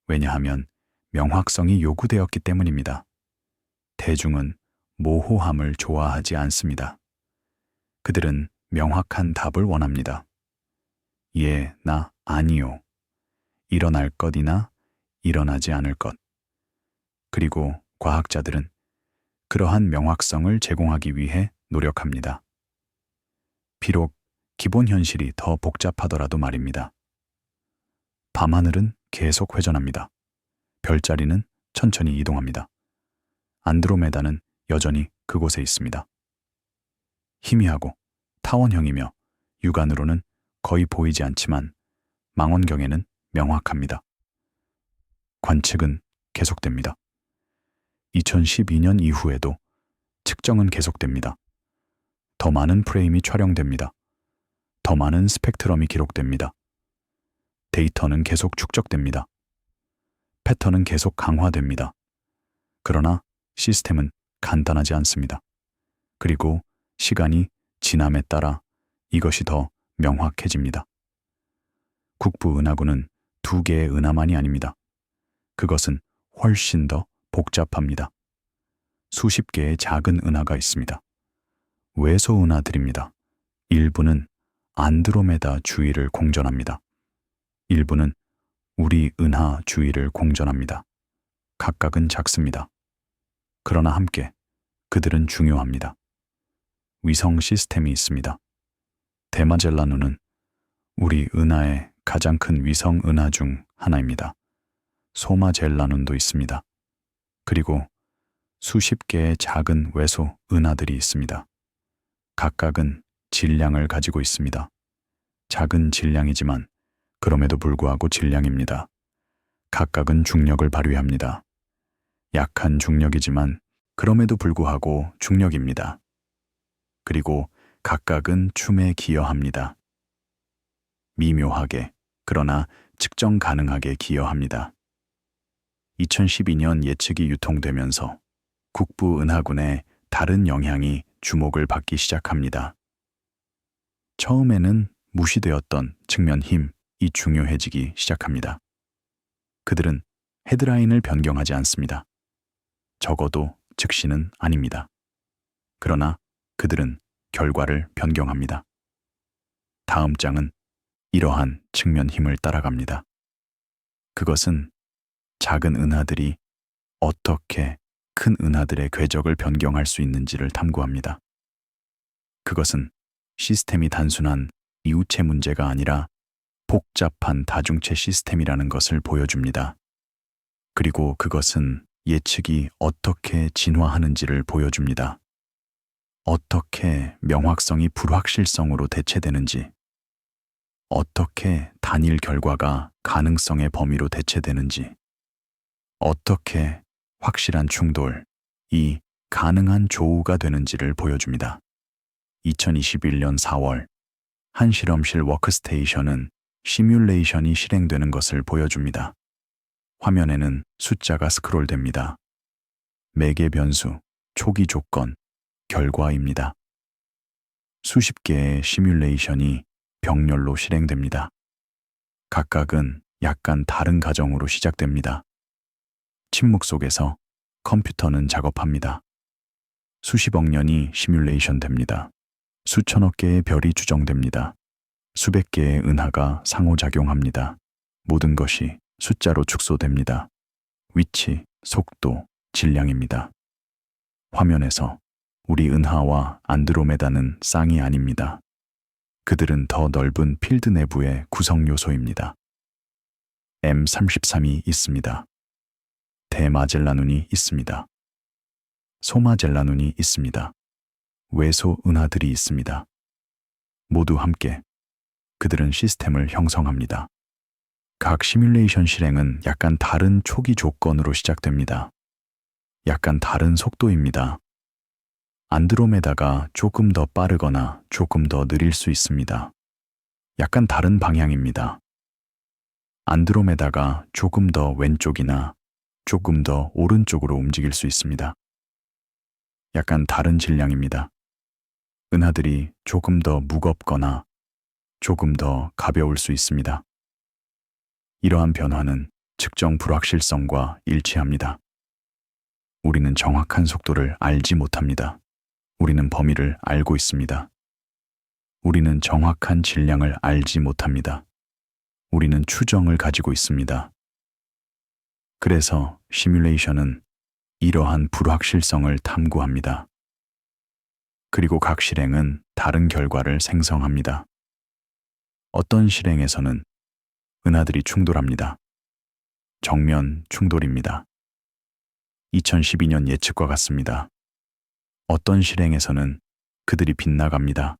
Speaker 1: 왜냐하면 명확성이 요구되었기 때문입니다. 대중은 모호함을 좋아하지 않습니다. 그들은 명확한 답을 원합니다. 예, 나, 아니요. 일어날 것이나 일어나지 않을 것. 그리고 과학자들은 그러한 명확성을 제공하기 위해 노력합니다. 비록 기본 현실이 더 복잡하더라도 말입니다. 밤하늘은 계속 회전합니다. 별자리는 천천히 이동합니다. 안드로메다는 여전히 그곳에 있습니다. 희미하고 타원형이며 육안으로는 거의 보이지 않지만 망원경에는 명확합니다. 관측은 계속됩니다. 2012년 이후에도 측정은 계속됩니다. 더 많은 프레임이 촬영됩니다. 더 많은 스펙트럼이 기록됩니다. 데이터는 계속 축적됩니다. 패턴은 계속 강화됩니다. 그러나 시스템은 간단하지 않습니다. 그리고 시간이 지남에 따라 이것이 더 명확해집니다. 국부은하구는 두 개의 은하만이 아닙니다. 그것은 훨씬 더 복잡합니다. 수십 개의 작은 은하가 있습니다. 외소 은하들입니다. 일부는 안드로메다 주위를 공전합니다. 일부는 우리 은하 주위를 공전합니다. 각각은 작습니다. 그러나 함께 그들은 중요합니다. 위성 시스템이 있습니다. 데마젤라누는 우리 은하의 가장 큰 위성 은하 중 하나입니다. 소마젤라눈도 있습니다. 그리고 수십 개의 작은 외소 은하들이 있습니다. 각각은 질량을 가지고 있습니다. 작은 질량이지만 그럼에도 불구하고 질량입니다. 각각은 중력을 발휘합니다. 약한 중력이지만 그럼에도 불구하고 중력입니다. 그리고 각각은 춤에 기여합니다. 미묘하게, 그러나 측정 가능하게 기여합니다. 2012년 예측이 유통되면서 국부은하군의 다른 영향이 주목을 받기 시작합니다. 처음에는 무시되었던 측면 힘이 중요해지기 시작합니다. 그들은 헤드라인을 변경하지 않습니다. 적어도 즉시는 아닙니다. 그러나 그들은 결과를 변경합니다. 다음 장은 이러한 측면 힘을 따라갑니다. 그것은 작은 은하들이 어떻게 큰 은하들의 궤적을 변경할 수 있는지를 탐구합니다. 그것은 시스템이 단순한 이웃체 문제가 아니라 복잡한 다중체 시스템이라는 것을 보여줍니다. 그리고 그것은 예측이 어떻게 진화하는지를 보여줍니다. 어떻게 명확성이 불확실성으로 대체되는지, 어떻게 단일 결과가 가능성의 범위로 대체되는지, 어떻게 확실한 충돌이 가능한 조우가 되는지를 보여줍니다. 2021년 4월, 한 실험실 워크스테이션은 시뮬레이션이 실행되는 것을 보여줍니다. 화면에는 숫자가 스크롤됩니다. 매개 변수, 초기 조건, 결과입니다. 수십 개의 시뮬레이션이 병렬로 실행됩니다. 각각은 약간 다른 가정으로 시작됩니다. 침묵 속에서 컴퓨터는 작업합니다. 수십억 년이 시뮬레이션 됩니다. 수천억 개의 별이 추정됩니다. 수백 개의 은하가 상호작용합니다. 모든 것이 숫자로 축소됩니다. 위치, 속도, 질량입니다. 화면에서 우리 은하와 안드로메다는 쌍이 아닙니다. 그들은 더 넓은 필드 내부의 구성 요소입니다. M33이 있습니다. 대마젤란운이 있습니다. 소마젤란운이 있습니다. 외소 은하들이 있습니다. 모두 함께 그들은 시스템을 형성합니다. 각 시뮬레이션 실행은 약간 다른 초기 조건으로 시작됩니다. 약간 다른 속도입니다. 안드로메다가 조금 더 빠르거나 조금 더 느릴 수 있습니다. 약간 다른 방향입니다. 안드로메다가 조금 더 왼쪽이나 조금 더 오른쪽으로 움직일 수 있습니다. 약간 다른 질량입니다. 은하들이 조금 더 무겁거나 조금 더 가벼울 수 있습니다. 이러한 변화는 측정 불확실성과 일치합니다. 우리는 정확한 속도를 알지 못합니다. 우리는 범위를 알고 있습니다. 우리는 정확한 질량을 알지 못합니다. 우리는 추정을 가지고 있습니다. 그래서 시뮬레이션은 이러한 불확실성을 탐구합니다. 그리고 각 실행은 다른 결과를 생성합니다. 어떤 실행에서는 은하들이 충돌합니다. 정면 충돌입니다. 2012년 예측과 같습니다. 어떤 실행에서는 그들이 빗나갑니다.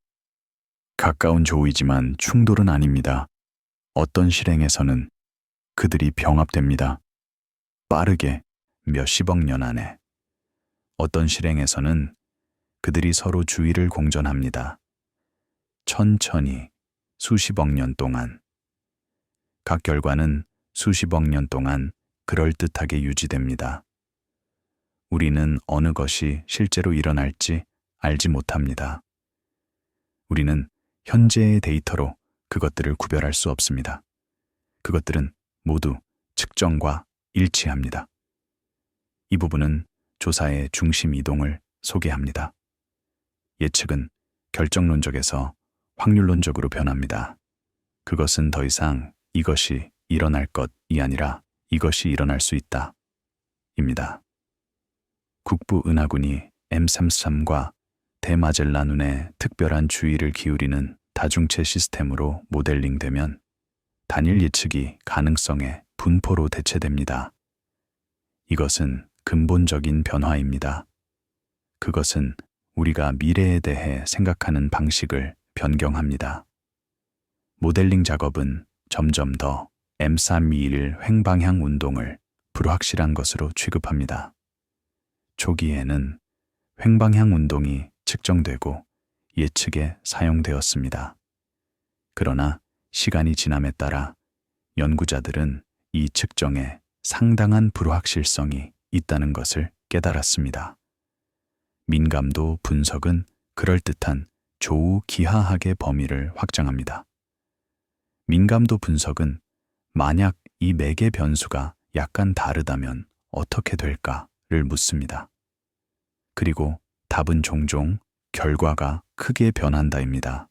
Speaker 1: 가까운 조우이지만 충돌은 아닙니다. 어떤 실행에서는 그들이 병합됩니다. 빠르게 몇십억 년 안에. 어떤 실행에서는 그들이 서로 주위를 공전합니다. 천천히 수십억 년 동안. 각 결과는 수십억 년 동안 그럴듯하게 유지됩니다. 우리는 어느 것이 실제로 일어날지 알지 못합니다. 우리는 현재의 데이터로 그것들을 구별할 수 없습니다. 그것들은 모두 측정과 일치합니다. 이 부분은 조사의 중심 이동을 소개합니다. 예측은 결정론적에서 확률론적으로 변합니다. 그것은 더 이상 이것이 일어날 것이 아니라 이것이 일어날 수 있다. 입니다. 국부 은하군이 M33과 대마젤란운에 특별한 주의를 기울이는 다중체 시스템으로 모델링되면 단일 예측이 가능성의 분포로 대체됩니다. 이것은 근본적인 변화입니다. 그것은 우리가 미래에 대해 생각하는 방식을 변경합니다. 모델링 작업은 점점 더 M321 횡방향 운동을 불확실한 것으로 취급합니다. 초기에는 횡방향 운동이 측정되고 예측에 사용되었습니다. 그러나 시간이 지남에 따라 연구자들은 이 측정에 상당한 불확실성이 있다는 것을 깨달았습니다. 민감도 분석은 그럴듯한 조우 기하학의 범위를 확장합니다. 민감도 분석은 만약 이 매개 변수가 약간 다르다면 어떻게 될까를 묻습니다. 그리고 답은 종종 결과가 크게 변한다입니다.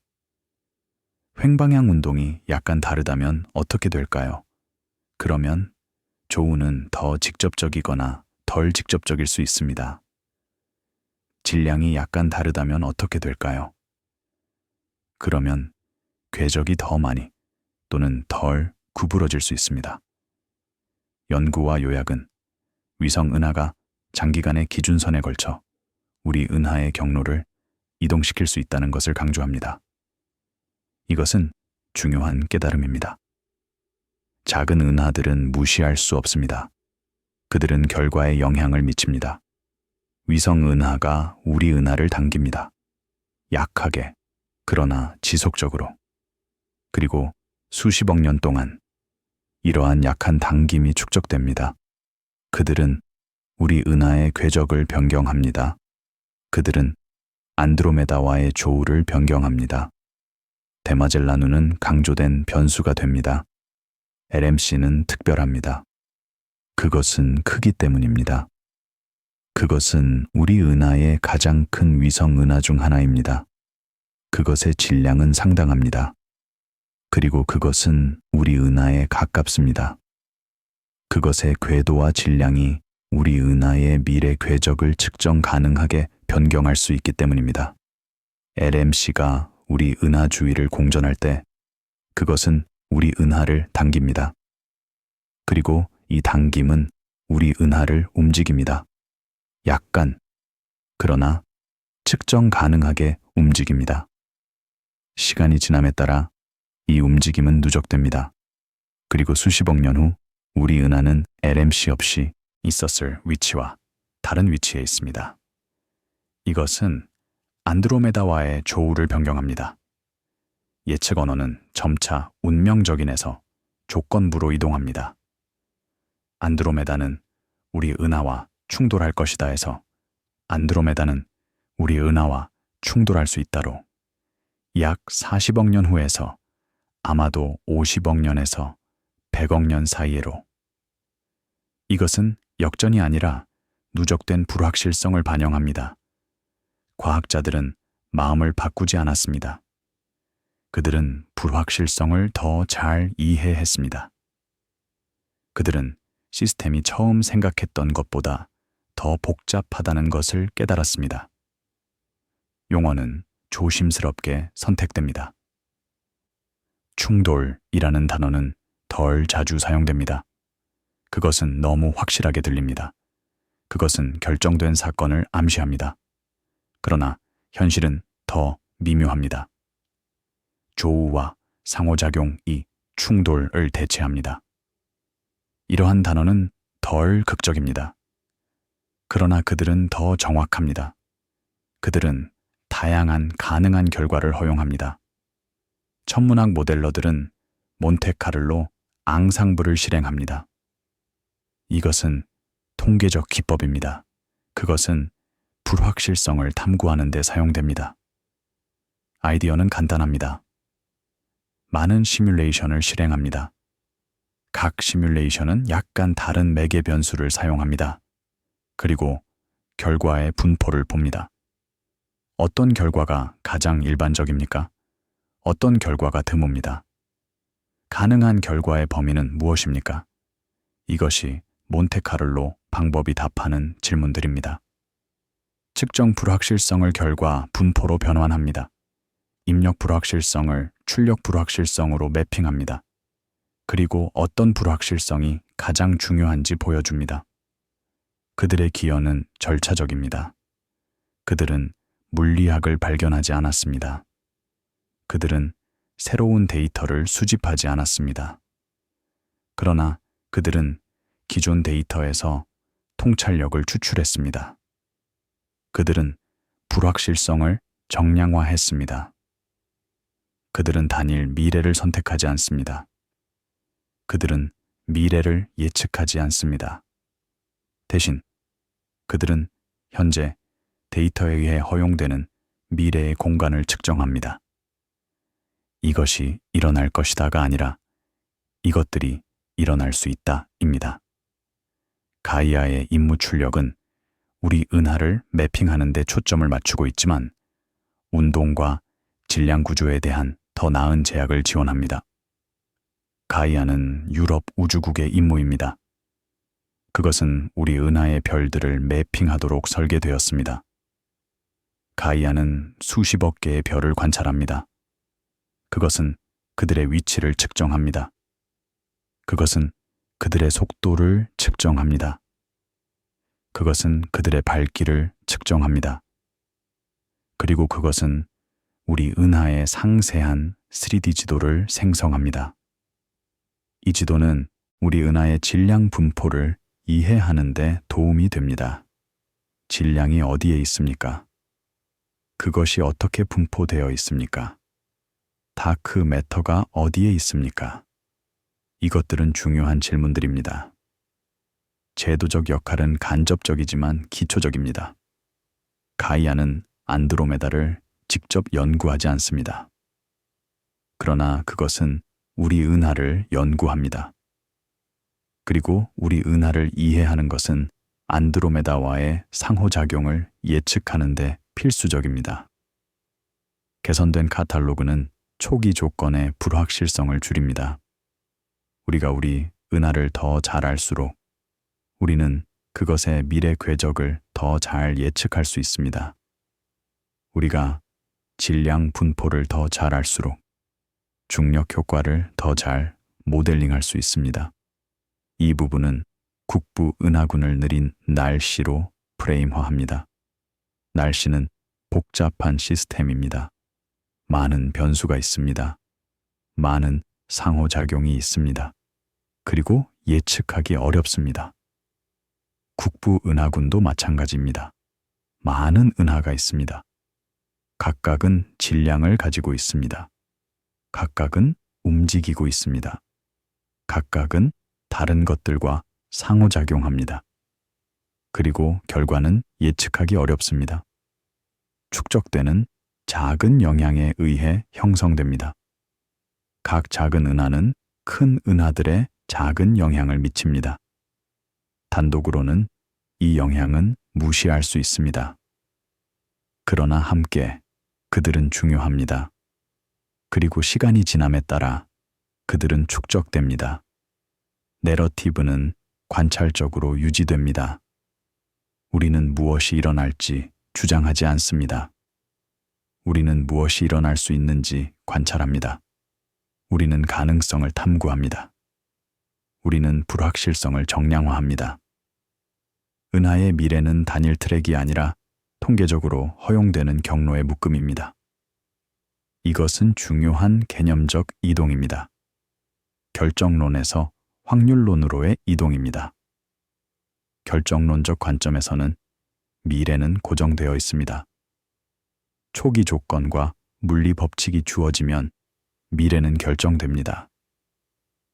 Speaker 1: 횡방향 운동이 약간 다르다면 어떻게 될까요? 그러면 조우는 더 직접적이거나 덜 직접적일 수 있습니다. 질량이 약간 다르다면 어떻게 될까요? 그러면 궤적이 더 많이 또는 덜 구부러질 수 있습니다. 연구와 요약은 위성 은하가 장기간의 기준선에 걸쳐 우리 은하의 경로를 이동시킬 수 있다는 것을 강조합니다. 이것은 중요한 깨달음입니다. 작은 은하들은 무시할 수 없습니다. 그들은 결과에 영향을 미칩니다. 위성 은하가 우리 은하를 당깁니다. 약하게, 그러나 지속적으로. 그리고 수십억 년 동안 이러한 약한 당김이 축적됩니다. 그들은 우리 은하의 궤적을 변경합니다. 그들은 안드로메다와의 조우를 변경합니다. 대마젤란운은 강조된 변수가 됩니다. LMC는 특별합니다. 그것은 크기 때문입니다. 그것은 우리 은하의 가장 큰 위성 은하 중 하나입니다. 그것의 질량은 상당합니다. 그리고 그것은 우리 은하에 가깝습니다. 그것의 궤도와 질량이 우리 은하의 미래 궤적을 측정 가능하게 변경할 수 있기 때문입니다. LMC가 우리 은하 주위를 공전할 때 그것은 우리 은하를 당깁니다. 그리고 이 당김은 우리 은하를 움직입니다. 약간, 그러나 측정 가능하게 움직입니다. 시간이 지남에 따라 이 움직임은 누적됩니다. 그리고 수십억 년 후 우리 은하는 LMC 없이 있었을 위치와 다른 위치에 있습니다. 이것은 안드로메다와의 조우를 변경합니다. 예측 언어는 점차 운명적인에서 조건부로 이동합니다. 안드로메다는 우리 은하와 충돌할 것이다 해서 안드로메다는 우리 은하와 충돌할 수 있다로 약 40억 년 후에서 아마도 50억 년에서 100억 년 사이에로 이것은 역전이 아니라 누적된 불확실성을 반영합니다. 과학자들은 마음을 바꾸지 않았습니다. 그들은 불확실성을 더 잘 이해했습니다. 그들은 시스템이 처음 생각했던 것보다 더 복잡하다는 것을 깨달았습니다. 용어는 조심스럽게 선택됩니다. 충돌이라는 단어는 덜 자주 사용됩니다. 그것은 너무 확실하게 들립니다. 그것은 결정된 사건을 암시합니다. 그러나 현실은 더 미묘합니다. 조우와 상호작용이 충돌을 대체합니다. 이러한 단어는 덜 극적입니다. 그러나 그들은 더 정확합니다. 그들은 다양한 가능한 결과를 허용합니다. 천문학 모델러들은 몬테카를로 앙상블을 실행합니다. 이것은 통계적 기법입니다. 그것은 불확실성을 탐구하는 데 사용됩니다. 아이디어는 간단합니다. 많은 시뮬레이션을 실행합니다. 각 시뮬레이션은 약간 다른 매개 변수를 사용합니다. 그리고 결과의 분포를 봅니다. 어떤 결과가 가장 일반적입니까? 어떤 결과가 드뭅니다. 가능한 결과의 범위는 무엇입니까? 이것이 몬테카를로 방법이 답하는 질문들입니다. 측정 불확실성을 결과 분포로 변환합니다. 입력 불확실성을 출력 불확실성으로 매핑합니다. 그리고 어떤 불확실성이 가장 중요한지 보여줍니다. 그들의 기여는 절차적입니다. 그들은 물리학을 발견하지 않았습니다. 그들은 새로운 데이터를 수집하지 않았습니다. 그러나 그들은 기존 데이터에서 통찰력을 추출했습니다. 그들은 불확실성을 정량화했습니다. 그들은 단일 미래를 선택하지 않습니다. 그들은 미래를 예측하지 않습니다. 대신 그들은 현재 데이터에 의해 허용되는 미래의 공간을 측정합니다. 이것이 일어날 것이다가 아니라 이것들이 일어날 수 있다입니다. 가이아의 임무 출력은 우리 은하를 매핑하는 데 초점을 맞추고 있지만 운동과 질량 구조에 대한 더 나은 제약을 지원합니다. 가이아는 유럽 우주국의 임무입니다. 그것은 우리 은하의 별들을 매핑하도록 설계되었습니다. 가이아는 수십억 개의 별을 관찰합니다. 그것은 그들의 위치를 측정합니다. 그것은 그들의 속도를 측정합니다. 그것은 그들의 발길을 측정합니다. 그리고 그것은 우리 은하의 상세한 3D 지도를 생성합니다. 이 지도는 우리 은하의 질량 분포를 이해하는 데 도움이 됩니다. 질량이 어디에 있습니까? 그것이 어떻게 분포되어 있습니까? 다크 매터가 어디에 있습니까? 이것들은 중요한 질문들입니다. 제도적 역할은 간접적이지만 기초적입니다. 가이아는 안드로메다를 직접 연구하지 않습니다. 그러나 그것은 우리 은하를 연구합니다. 그리고 우리 은하를 이해하는 것은 안드로메다와의 상호작용을 예측하는 데 필수적입니다. 개선된 카탈로그는 초기 조건의 불확실성을 줄입니다. 우리가 우리 은하를 더 잘 알수록 우리는 그것의 미래 궤적을 더 잘 예측할 수 있습니다. 우리가 질량 분포를 더 잘 알수록 중력 효과를 더 잘 모델링할 수 있습니다. 이 부분은 국부 은하군을 느린 날씨로 프레임화합니다. 날씨는 복잡한 시스템입니다. 많은 변수가 있습니다. 많은 상호작용이 있습니다. 그리고 예측하기 어렵습니다. 국부 은하군도 마찬가지입니다. 많은 은하가 있습니다. 각각은 질량을 가지고 있습니다. 각각은 움직이고 있습니다. 각각은 다른 것들과 상호작용합니다. 그리고 결과는 예측하기 어렵습니다. 축적되는 작은 영향에 의해 형성됩니다. 각 작은 은하는 큰 은하들의 작은 영향을 미칩니다. 단독으로는 이 영향은 무시할 수 있습니다. 그러나 함께 그들은 중요합니다. 그리고 시간이 지남에 따라 그들은 축적됩니다. 내러티브는 관찰적으로 유지됩니다. 우리는 무엇이 일어날지 주장하지 않습니다. 우리는 무엇이 일어날 수 있는지 관찰합니다. 우리는 가능성을 탐구합니다. 우리는 불확실성을 정량화합니다. 은하의 미래는 단일 트랙이 아니라 통계적으로 허용되는 경로의 묶음입니다. 이것은 중요한 개념적 이동입니다. 결정론에서 확률론으로의 이동입니다. 결정론적 관점에서는 미래는 고정되어 있습니다. 초기 조건과 물리 법칙이 주어지면 미래는 결정됩니다.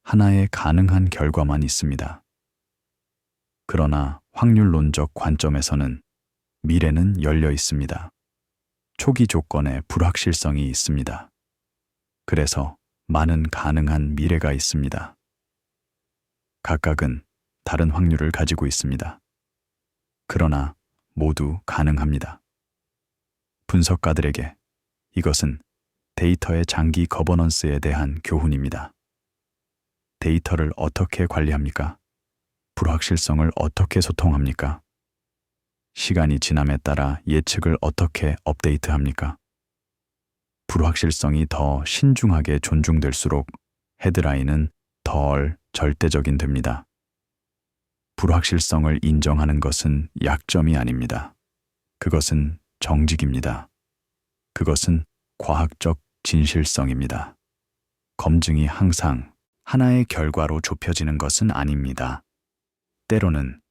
Speaker 1: 하나의 가능한 결과만 있습니다. 그러나 확률론적 관점에서는 미래는 열려 있습니다. 초기 조건에 불확실성이 있습니다. 그래서 많은 가능한 미래가 있습니다. 각각은 다른 확률을 가지고 있습니다. 그러나 모두 가능합니다. 분석가들에게 이것은 데이터의 장기 거버넌스에 대한 교훈입니다. 데이터를 어떻게 관리합니까? 불확실성을 어떻게 소통합니까? 시간이 지남에 따라 예측을 어떻게 업데이트합니까? 불확실성이 더 신중하게 존중될수록 헤드라인은 덜 절대적인 됩니다. 불확실성을 인정하는 것은 약점이 아닙니다. 그것은 정직입니다. 그것은 과학적 진실성입니다. 검증이 항상 하나의 결과로 좁혀지는 것은 아닙니다. 때로는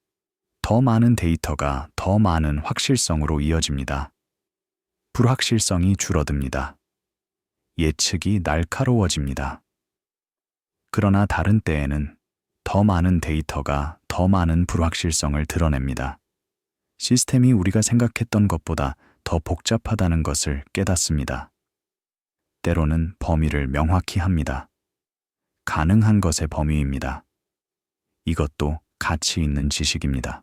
Speaker 1: 더 많은 데이터가 더 많은 확실성으로 이어집니다. 불확실성이 줄어듭니다. 예측이 날카로워집니다. 그러나 다른 때에는 더 많은 데이터가 더 많은 불확실성을 드러냅니다. 시스템이 우리가 생각했던 것보다 더 복잡하다는 것을 깨닫습니다. 때로는 범위를 명확히 합니다. 가능한 것의 범위입니다. 이것도 가치 있는 지식입니다.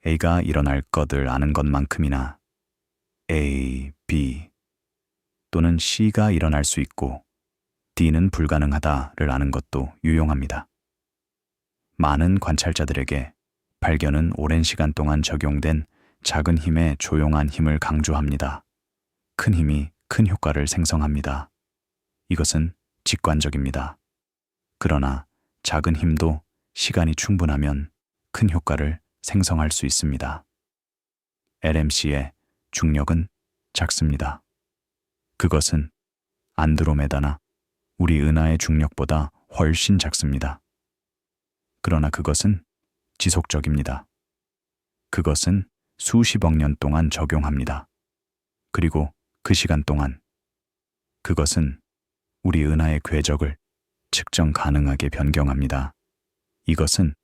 Speaker 1: A가 일어날 것을 아는 것만큼이나 A, B 또는 C가 일어날 수 있고 D는 불가능하다를 아는 것도 유용합니다. 많은 관찰자들에게 발견은 오랜 시간 동안 적용된 작은 힘의 조용한 힘을 강조합니다. 큰 힘이 큰 효과를 생성합니다. 이것은 직관적입니다. 그러나 작은 힘도 시간이 충분하면 큰 효과를 생성할 수 있습니다. LMC의 중력은 작습니다. 그것은 안드로메다나 우리 은하의 중력보다 훨씬 작습니다. 그러나 그것은 지속적입니다. 그것은 수십억 년 동안 적용합니다. 그리고 그 시간 동안 그것은 우리 은하의 궤적을 측정 가능하게 변경합니다. 이것은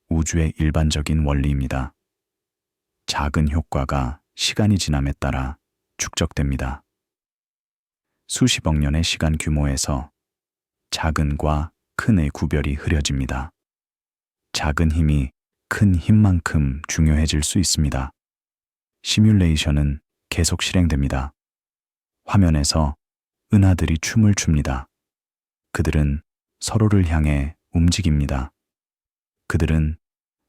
Speaker 1: 우주의 일반적인 원리입니다. 작은 효과가 시간이 지남에 따라 축적됩니다. 수십억 년의 시간 규모에서 작은과 큰의 구별이 흐려집니다. 작은 힘이 큰 힘만큼 중요해질 수 있습니다. 시뮬레이션은 계속 실행됩니다. 화면에서 은하들이 춤을 춥니다. 그들은 서로를 향해 움직입니다. 그들은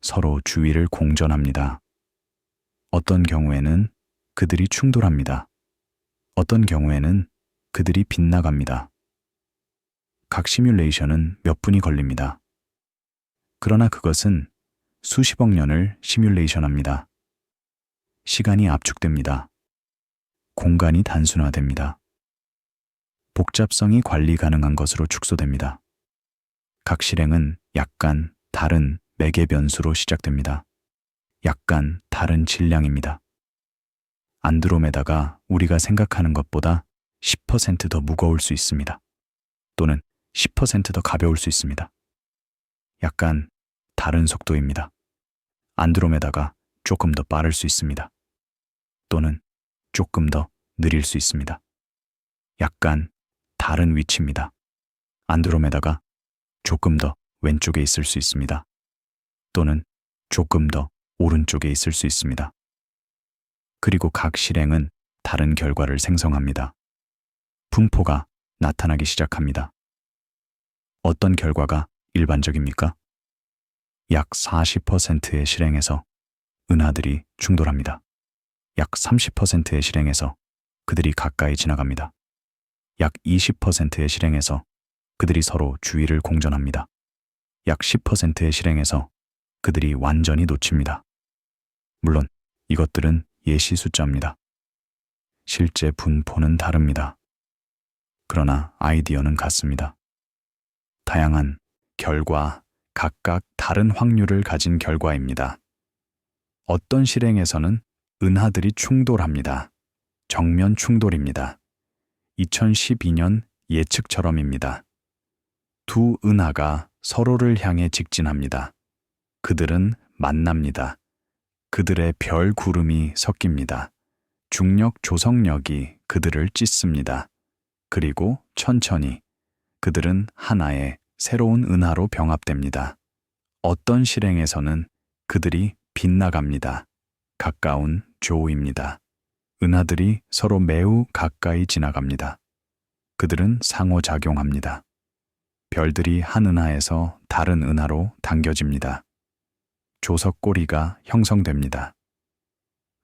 Speaker 1: 서로 주위를 공전합니다. 어떤 경우에는 그들이 충돌합니다. 어떤 경우에는 그들이 빗나갑니다. 각 시뮬레이션은 몇 분이 걸립니다. 그러나 그것은 수십억 년을 시뮬레이션합니다. 시간이 압축됩니다. 공간이 단순화됩니다. 복잡성이 관리 가능한 것으로 축소됩니다. 각 실행은 약간 다른 매개 변수로 시작됩니다. 약간 다른 질량입니다. 안드로메다가 우리가 생각하는 것보다 10% 더 무거울 수 있습니다. 또는 10% 더 가벼울 수 있습니다. 약간 다른 속도입니다. 안드로메다가 조금 더 빠를 수 있습니다. 또는 조금 더 느릴 수 있습니다. 약간 다른 위치입니다. 안드로메다가 조금 더 왼쪽에 있을 수 있습니다. 또는 조금 더 오른쪽에 있을 수 있습니다. 그리고 각 실행은 다른 결과를 생성합니다. 분포가 나타나기 시작합니다. 어떤 결과가 일반적입니까? 약 40%의 실행에서 은하들이 충돌합니다. 약 30%의 실행에서 그들이 가까이 지나갑니다. 약 20%의 실행에서 그들이 서로 주위를 공전합니다. 약 10%의 실행에서 그들이 완전히 놓칩니다. 물론 이것들은 예시 숫자입니다. 실제 분포는 다릅니다. 그러나 아이디어는 같습니다. 다양한 결과, 각각 다른 확률을 가진 결과입니다. 어떤 실행에서는 은하들이 충돌합니다. 정면 충돌입니다. 2012년 예측처럼입니다. 두 은하가 서로를 향해 직진합니다. 그들은 만납니다. 그들의 별 구름이 섞입니다. 중력 조성력이 그들을 찢습니다. 그리고 천천히 그들은 하나의 새로운 은하로 병합됩니다. 어떤 실행에서는 그들이 빗나갑니다. 가까운 조우입니다. 은하들이 서로 매우 가까이 지나갑니다. 그들은 상호작용합니다. 별들이 한 은하에서 다른 은하로 당겨집니다. 조석고리가 형성됩니다.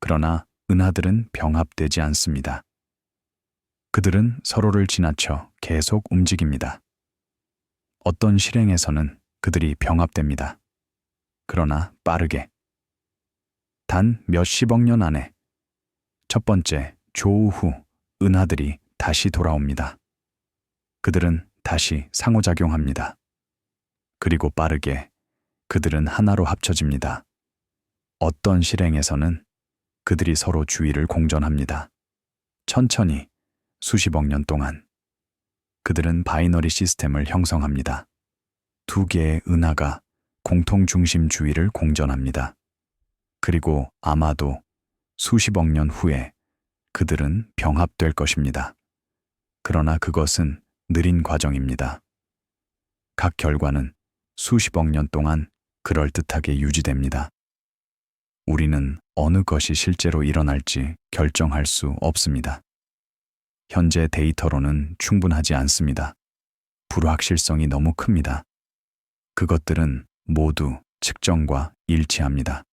Speaker 1: 그러나 은하들은 병합되지 않습니다. 그들은 서로를 지나쳐 계속 움직입니다. 어떤 실행에서는 그들이 병합됩니다. 그러나 빠르게. 단 몇십억 년 안에 첫 번째 조우 후 은하들이 다시 돌아옵니다. 그들은 다시 상호작용합니다. 그리고 빠르게 그들은 하나로 합쳐집니다. 어떤 실행에서는 그들이 서로 주위를 공전합니다. 천천히 수십억 년 동안 그들은 바이너리 시스템을 형성합니다. 두 개의 은하가 공통 중심 주위를 공전합니다. 그리고 아마도 수십억 년 후에 그들은 병합될 것입니다. 그러나 그것은 느린 과정입니다. 각 결과는 수십억 년 동안 그럴듯하게 유지됩니다. 우리는 어느 것이 실제로 일어날지 결정할 수 없습니다. 현재 데이터로는 충분하지 않습니다. 불확실성이 너무 큽니다. 그것들은 모두 측정과 일치합니다.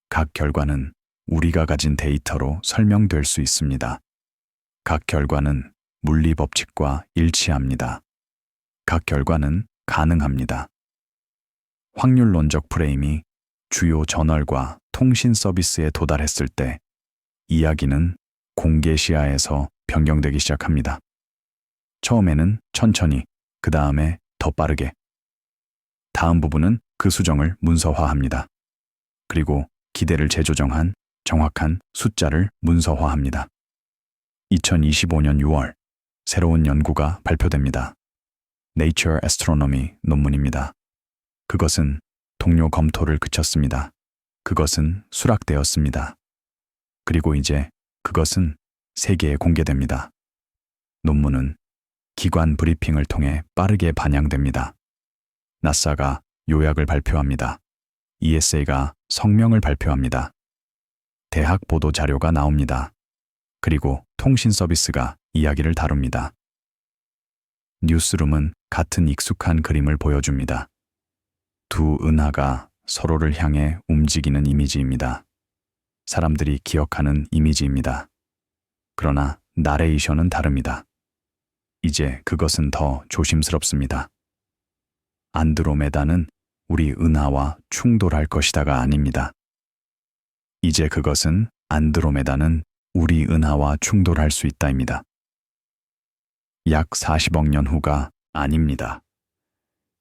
Speaker 1: 각 결과는 우리가 가진 데이터로 설명될 수 있습니다. 각 결과는 물리 법칙과 일치합니다. 각 결과는 가능합니다. 확률론적 프레임이 주요 저널과 통신 서비스에 도달했을 때 이야기는 공개 시야에서 변경되기 시작합니다. 처음에는 천천히, 그 다음에 더 빠르게. 다음 부분은 그 수정을 문서화합니다. 그리고 기대를 재조정한 정확한 숫자를 문서화합니다. 2025년 6월 새로운 연구가 발표됩니다. Nature Astronomy 논문입니다. 그것은 동료 검토를 그쳤습니다. 그것은 수락되었습니다. 그리고 이제 그것은 세계에 공개됩니다. 논문은 기관 브리핑을 통해 빠르게 반영됩니다. 나사가 요약을 발표합니다. ESA가 성명을 발표합니다. 대학 보도 자료가 나옵니다. 그리고 통신 서비스가 이야기를 다룹니다. 뉴스룸은 같은 익숙한 그림을 보여줍니다. 두 은하가 서로를 향해 움직이는 이미지입니다. 사람들이 기억하는 이미지입니다. 그러나 나레이션은 다릅니다. 이제 그것은 더 조심스럽습니다. 안드로메다는 우리 은하와 충돌할 것이다가 아닙니다. 이제 그것은 안드로메다는 우리 은하와 충돌할 수 있다입니다. 약 40억 년 후가 아닙니다.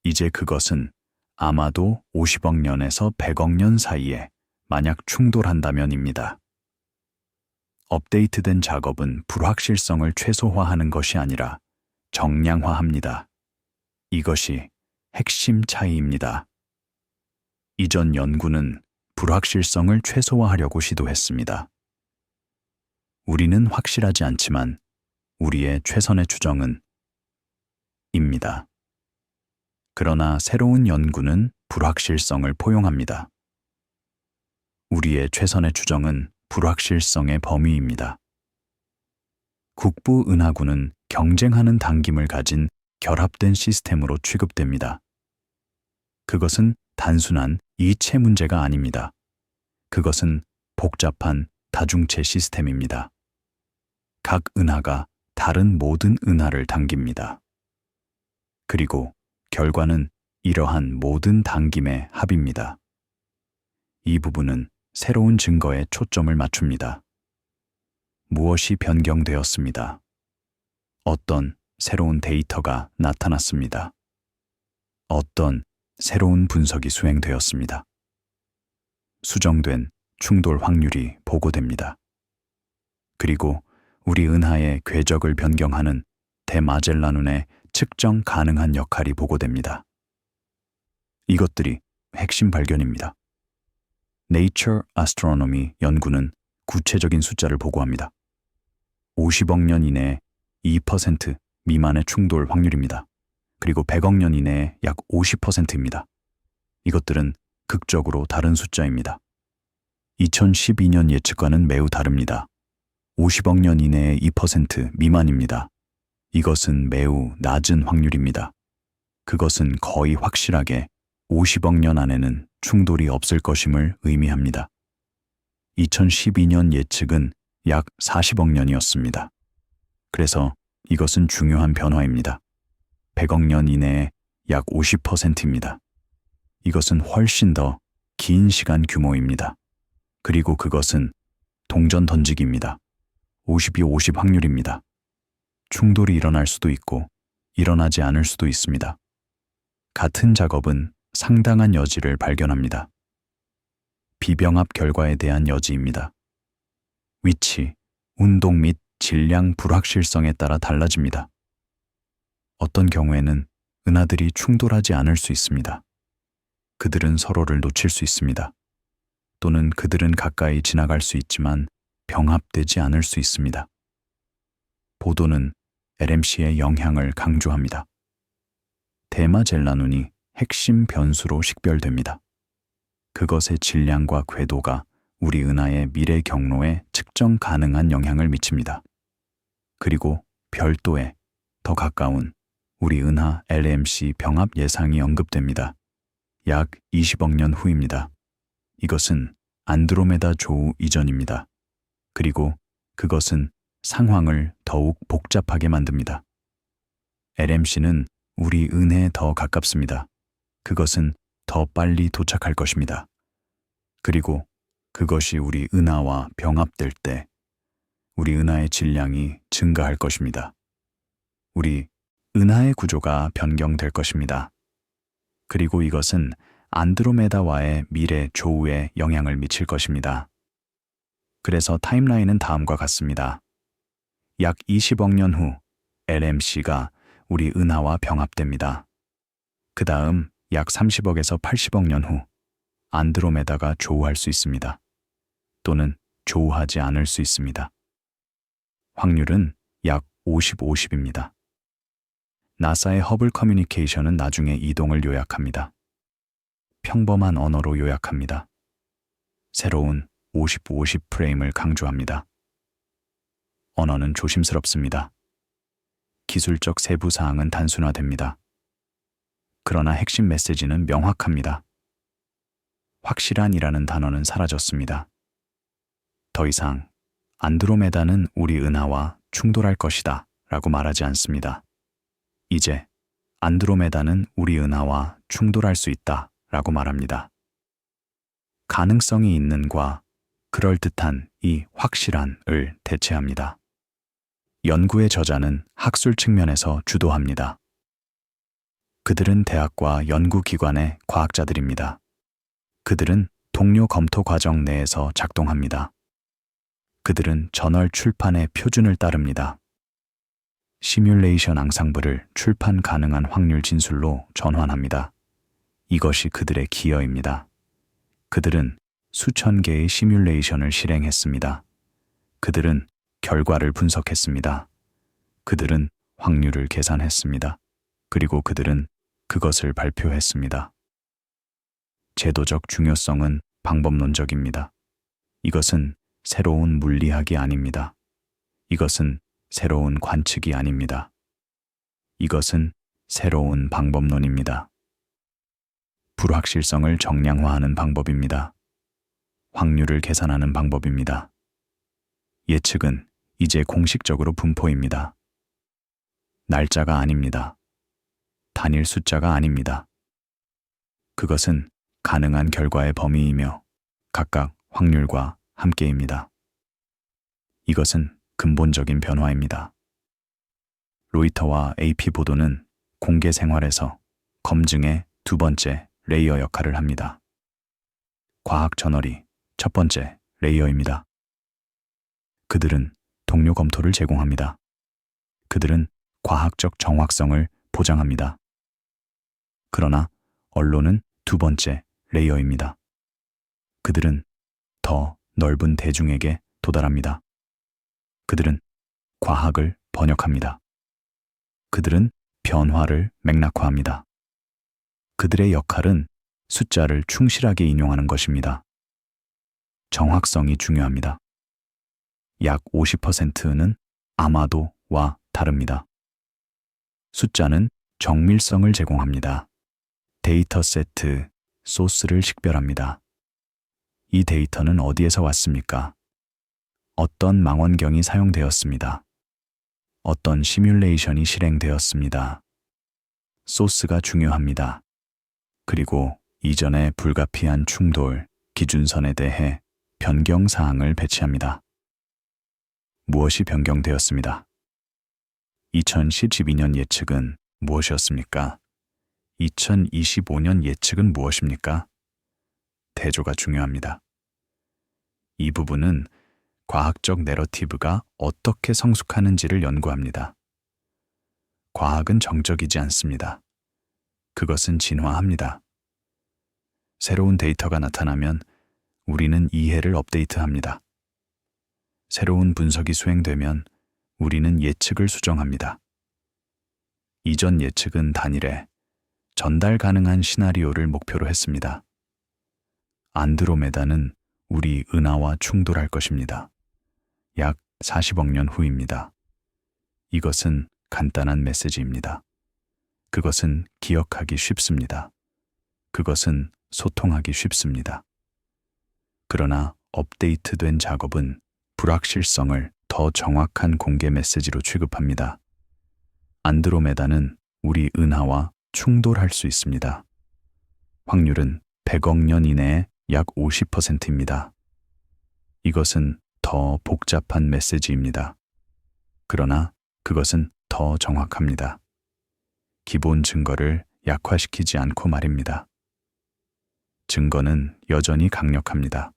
Speaker 1: 이제 그것은 아마도 50억 년에서 100억 년 사이에 만약 충돌한다면입니다. 업데이트된 작업은 불확실성을 최소화하는 것이 아니라 정량화합니다. 이것이 핵심 차이입니다. 이전 연구는 불확실성을 최소화하려고 시도했습니다. 우리는 확실하지 않지만 우리의 최선의 추정은 입니다. 그러나 새로운 연구는 불확실성을 포용합니다. 우리의 최선의 추정은 불확실성의 범위입니다. 국부 은하구는 경쟁하는 당김을 가진 결합된 시스템으로 취급됩니다. 그것은 단순한 이체 문제가 아닙니다. 그것은 복잡한 다중체 시스템입니다. 각 은하가 다른 모든 은하를 당깁니다. 그리고 결과는 이러한 모든 당김의 합입니다. 이 부분은 새로운 증거에 초점을 맞춥니다. 무엇이 변경되었습니다. 어떤 새로운 데이터가 나타났습니다. 어떤 새로운 분석이 수행되었습니다. 수정된 충돌 확률이 보고됩니다. 그리고 우리 은하의 궤적을 변경하는 대마젤란운의 측정 가능한 역할이 보고됩니다. 이것들이 핵심 발견입니다. Nature Astronomy 연구는 구체적인 숫자를 보고합니다. 50억 년 이내에 2% 미만의 충돌 확률입니다. 그리고 100억 년 이내에 약 50%입니다. 이것들은 극적으로 다른 숫자입니다. 2012년 예측과는 매우 다릅니다. 50억 년 이내에 2% 미만입니다. 이것은 매우 낮은 확률입니다. 그것은 거의 확실하게 50억 년 안에는 충돌이 없을 것임을 의미합니다. 2012년 예측은 약 40억 년이었습니다. 그래서 이것은 중요한 변화입니다. 100억 년 이내에 약 50%입니다. 이것은 훨씬 더 긴 시간 규모입니다. 그리고 그것은 동전 던지기입니다. 50이 50 확률입니다. 충돌이 일어날 수도 있고 일어나지 않을 수도 있습니다. 같은 작업은 상당한 여지를 발견합니다. 비병합 결과에 대한 여지입니다. 위치, 운동 및 질량 불확실성에 따라 달라집니다. 어떤 경우에는 은하들이 충돌하지 않을 수 있습니다. 그들은 서로를 놓칠 수 있습니다. 또는 그들은 가까이 지나갈 수 있지만 병합되지 않을 수 있습니다. 보도는 LMC의 영향을 강조합니다. 대마젤란운이 핵심 변수로 식별됩니다. 그것의 질량과 궤도가 우리 은하의 미래 경로에 측정 가능한 영향을 미칩니다. 그리고 별도에 더 가까운 우리 은하 LMC 병합 예상이 언급됩니다. 약 20억 년 후입니다. 이것은 안드로메다 조우 이전입니다. 그리고 그것은 상황을 더욱 복잡하게 만듭니다. LMC는 우리 은해에 더 가깝습니다. 그것은 더 빨리 도착할 것입니다. 그리고 그것이 우리 은하와 병합될 때 우리 은하의 질량이 증가할 것입니다. 우리 은하의 구조가 변경될 것입니다. 그리고 이것은 안드로메다와의 미래 조우에 영향을 미칠 것입니다. 그래서 타임라인은 다음과 같습니다. 약 20억 년 후 LMC가 우리 은하와 병합됩니다. 그 다음 약 30억에서 80억 년 후 안드로메다가 조우할 수 있습니다. 또는 조우하지 않을 수 있습니다. 확률은 약 50-50입니다. 나사의 허블 커뮤니케이션은 나중에 이동을 요약합니다. 평범한 언어로 요약합니다. 새로운 50-50 프레임을 강조합니다. 언어는 조심스럽습니다. 기술적 세부 사항은 단순화됩니다. 그러나 핵심 메시지는 명확합니다. 확실한이라는 단어는 사라졌습니다. 더 이상 안드로메다는 우리 은하와 충돌할 것이다 라고 말하지 않습니다. 이제 안드로메다는 우리 은하와 충돌할 수 있다 라고 말합니다. 가능성이 있는과 그럴듯한 이 확실한을 대체합니다. 연구의 저자는 학술 측면에서 주도합니다. 그들은 대학과 연구기관의 과학자들입니다. 그들은 동료 검토 과정 내에서 작동합니다. 그들은 저널 출판의 표준을 따릅니다. 시뮬레이션 앙상블을 출판 가능한 확률 진술로 전환합니다. 이것이 그들의 기여입니다. 그들은 수천 개의 시뮬레이션을 실행했습니다. 그들은 결과를 분석했습니다. 그들은 확률을 계산했습니다. 그리고 그들은 그것을 발표했습니다. 제도적 중요성은 방법론적입니다. 이것은 새로운 물리학이 아닙니다. 이것은 새로운 관측이 아닙니다. 이것은 새로운 방법론입니다. 불확실성을 정량화하는 방법입니다. 확률을 계산하는 방법입니다. 예측은 이제 공식적으로 분포입니다. 날짜가 아닙니다. 단일 숫자가 아닙니다. 그것은 가능한 결과의 범위이며 각각 확률과 함께입니다. 이것은 근본적인 변화입니다. 로이터와 AP 보도는 공개 생활에서 검증의 두 번째 레이어 역할을 합니다. 과학 저널이 첫 번째 레이어입니다. 그들은 동료 검토를 제공합니다. 그들은 과학적 정확성을 보장합니다. 그러나 언론은 두 번째 레이어입니다. 그들은 더 넓은 대중에게 도달합니다. 그들은 과학을 번역합니다. 그들은 변화를 맥락화합니다. 그들의 역할은 숫자를 충실하게 인용하는 것입니다. 정확성이 중요합니다. 약 50%는 아마도와 다릅니다. 숫자는 정밀성을 제공합니다. 데이터 세트, 소스를 식별합니다. 이 데이터는 어디에서 왔습니까? 어떤 망원경이 사용되었습니다. 어떤 시뮬레이션이 실행되었습니다. 소스가 중요합니다. 그리고 이전의 불가피한 충돌, 기준선에 대해 변경 사항을 배치합니다. 무엇이 변경되었습니다. 2012년 예측은 무엇이었습니까? 2025년 예측은 무엇입니까? 대조가 중요합니다. 이 부분은 과학적 내러티브가 어떻게 성숙하는지를 연구합니다. 과학은 정적이지 않습니다. 그것은 진화합니다. 새로운 데이터가 나타나면 우리는 이해를 업데이트합니다. 새로운 분석이 수행되면 우리는 예측을 수정합니다. 이전 예측은 단일에 전달 가능한 시나리오를 목표로 했습니다. 안드로메다는 우리 은하와 충돌할 것입니다. 약 40억 년 후입니다. 이것은 간단한 메시지입니다. 그것은 기억하기 쉽습니다. 그것은 소통하기 쉽습니다. 그러나 업데이트된 작업은 불확실성을 더 정확한 공개 메시지로 취급합니다. 안드로메다는 우리 은하와 충돌할 수 있습니다. 확률은 100억 년 이내에 약 50%입니다. 이것은 더 복잡한 메시지입니다. 그러나 그것은 더 정확합니다. 기본 증거를 약화시키지 않고 말입니다. 증거는 여전히 강력합니다.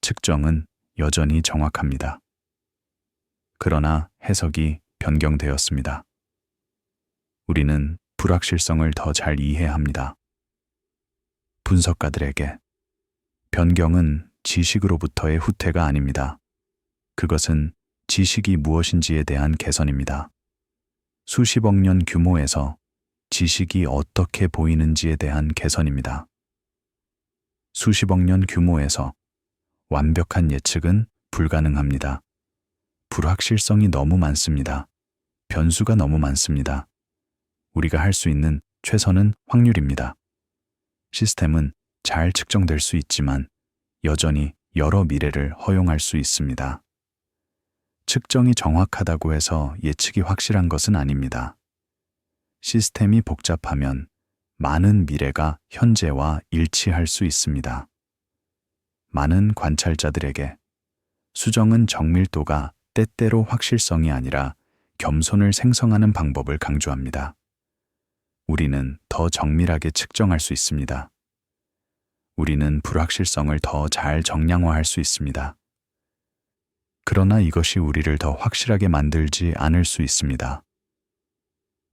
Speaker 1: 측정은 여전히 정확합니다. 그러나 해석이 변경되었습니다. 우리는 불확실성을 더 잘 이해합니다. 분석가들에게 변경은 지식으로부터의 후퇴가 아닙니다. 그것은 지식이 무엇인지에 대한 개선입니다. 수십억 년 규모에서 지식이 어떻게 보이는지에 대한 개선입니다. 수십억 년 규모에서 완벽한 예측은 불가능합니다. 불확실성이 너무 많습니다. 변수가 너무 많습니다. 우리가 할 수 있는 최선은 확률입니다. 시스템은 잘 측정될 수 있지만 여전히 여러 미래를 허용할 수 있습니다. 측정이 정확하다고 해서 예측이 확실한 것은 아닙니다. 시스템이 복잡하면 많은 미래가 현재와 일치할 수 있습니다. 많은 관찰자들에게 수정은 정밀도가 때때로 확실성이 아니라 겸손을 생성하는 방법을 강조합니다. 우리는 더 정밀하게 측정할 수 있습니다. 우리는 불확실성을 더 잘 정량화할 수 있습니다. 그러나 이것이 우리를 더 확실하게 만들지 않을 수 있습니다.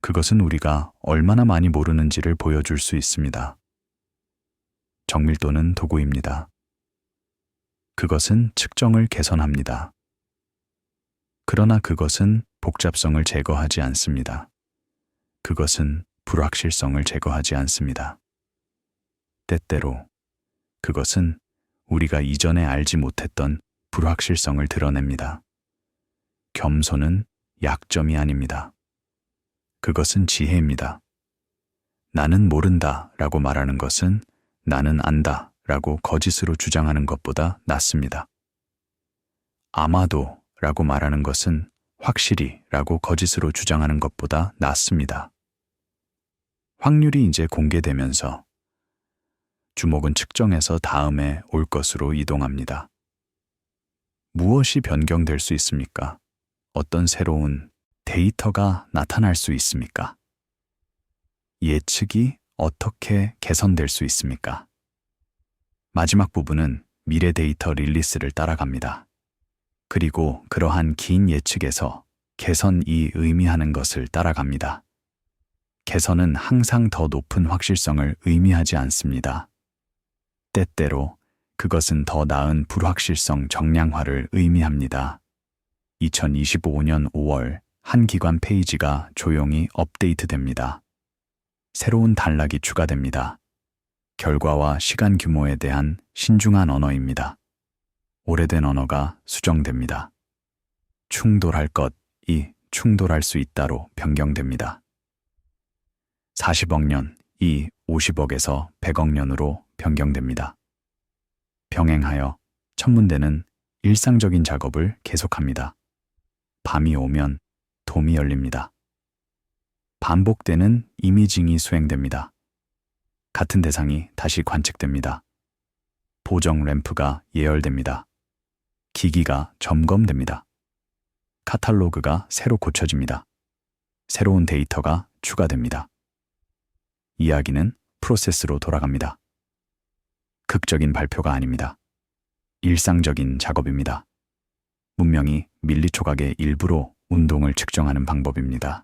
Speaker 1: 그것은 우리가 얼마나 많이 모르는지를 보여줄 수 있습니다. 정밀도는 도구입니다. 그것은 측정을 개선합니다. 그러나 그것은 복잡성을 제거하지 않습니다. 그것은 불확실성을 제거하지 않습니다. 때때로 그것은 우리가 이전에 알지 못했던 불확실성을 드러냅니다. 겸손은 약점이 아닙니다. 그것은 지혜입니다. 나는 모른다 라고 말하는 것은 나는 안다 라고 거짓으로 주장하는 것보다 낫습니다. 아마도 라고 말하는 것은 확실히 라고 거짓으로 주장하는 것보다 낫습니다. 확률이 이제 공개되면서 주목은 측정에서 다음에 올 것으로 이동합니다. 무엇이 변경될 수 있습니까? 어떤 새로운 데이터가 나타날 수 있습니까? 예측이 어떻게 개선될 수 있습니까? 마지막 부분은 미래 데이터 릴리스를 따라갑니다. 그리고 그러한 긴 예측에서 개선이 의미하는 것을 따라갑니다. 개선은 항상 더 높은 확실성을 의미하지 않습니다. 때때로 그것은 더 나은 불확실성 정량화를 의미합니다. 2025년 5월 한 기관 페이지가 조용히 업데이트됩니다. 새로운 단락이 추가됩니다. 결과와 시간 규모에 대한 신중한 언어입니다. 오래된 언어가 수정됩니다. 충돌할 것이 충돌할 수 있다로 변경됩니다. 40억 년이 50억에서 100억 년으로 변경됩니다. 병행하여 천문대는 일상적인 작업을 계속합니다. 밤이 오면 돔이 열립니다. 반복되는 이미징이 수행됩니다. 같은 대상이 다시 관측됩니다. 보정 램프가 예열됩니다. 기기가 점검됩니다. 카탈로그가 새로 고쳐집니다. 새로운 데이터가 추가됩니다. 이야기는 프로세스로 돌아갑니다. 극적인 발표가 아닙니다. 일상적인 작업입니다. 문명이 밀리초각의 일부로 운동을 측정하는 방법입니다.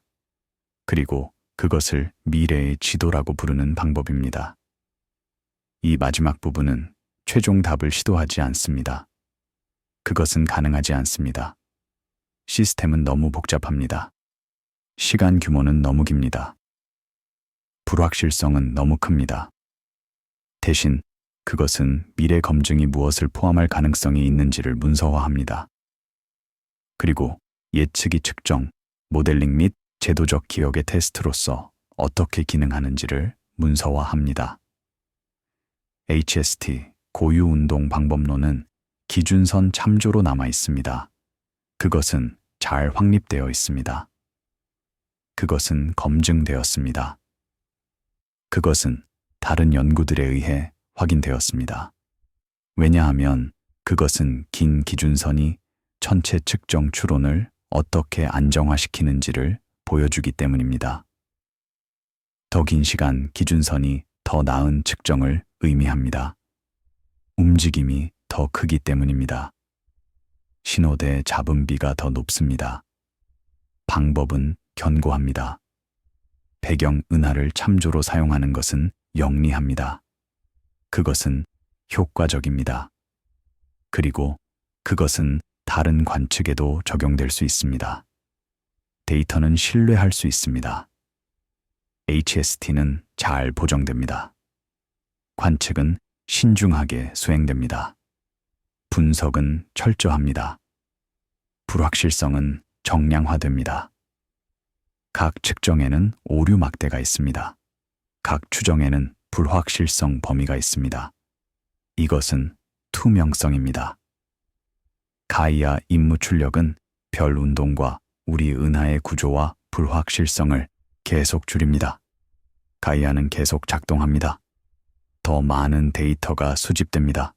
Speaker 1: 그리고 그것을 미래의 지도라고 부르는 방법입니다. 이 마지막 부분은 최종 답을 시도하지 않습니다. 그것은 가능하지 않습니다. 시스템은 너무 복잡합니다. 시간 규모는 너무 깁니다. 불확실성은 너무 큽니다. 대신 그것은 미래 검증이 무엇을 포함할 가능성이 있는지를 문서화합니다. 그리고 예측이 측정, 모델링 및 제도적 기억의 테스트로서 어떻게 기능하는지를 문서화합니다. HST, 고유운동 방법론은 기준선 참조로 남아 있습니다. 그것은 잘 확립되어 있습니다. 그것은 검증되었습니다. 그것은 다른 연구들에 의해 확인되었습니다. 왜냐하면 그것은 긴 기준선이 전체 측정 추론을 어떻게 안정화시키는지를 보여주기 때문입니다. 더 긴 시간 기준선이 더 나은 측정을 의미합니다. 움직임이 더 크기 때문입니다. 신호대 잡음비가 더 높습니다. 방법은 견고합니다. 배경 은하를 참조로 사용하는 것은 영리합니다. 그것은 효과적입니다. 그리고 그것은 다른 관측에도 적용될 수 있습니다. 데이터는 신뢰할 수 있습니다. HST는 잘 보정됩니다. 관측은 신중하게 수행됩니다. 분석은 철저합니다. 불확실성은 정량화됩니다. 각 측정에는 오류 막대가 있습니다. 각 추정에는 불확실성 범위가 있습니다. 이것은 투명성입니다. 가이아 임무 출력은 별 운동과 우리 은하의 구조와 불확실성을 계속 줄입니다. 가이아는 계속 작동합니다. 더 많은 데이터가 수집됩니다.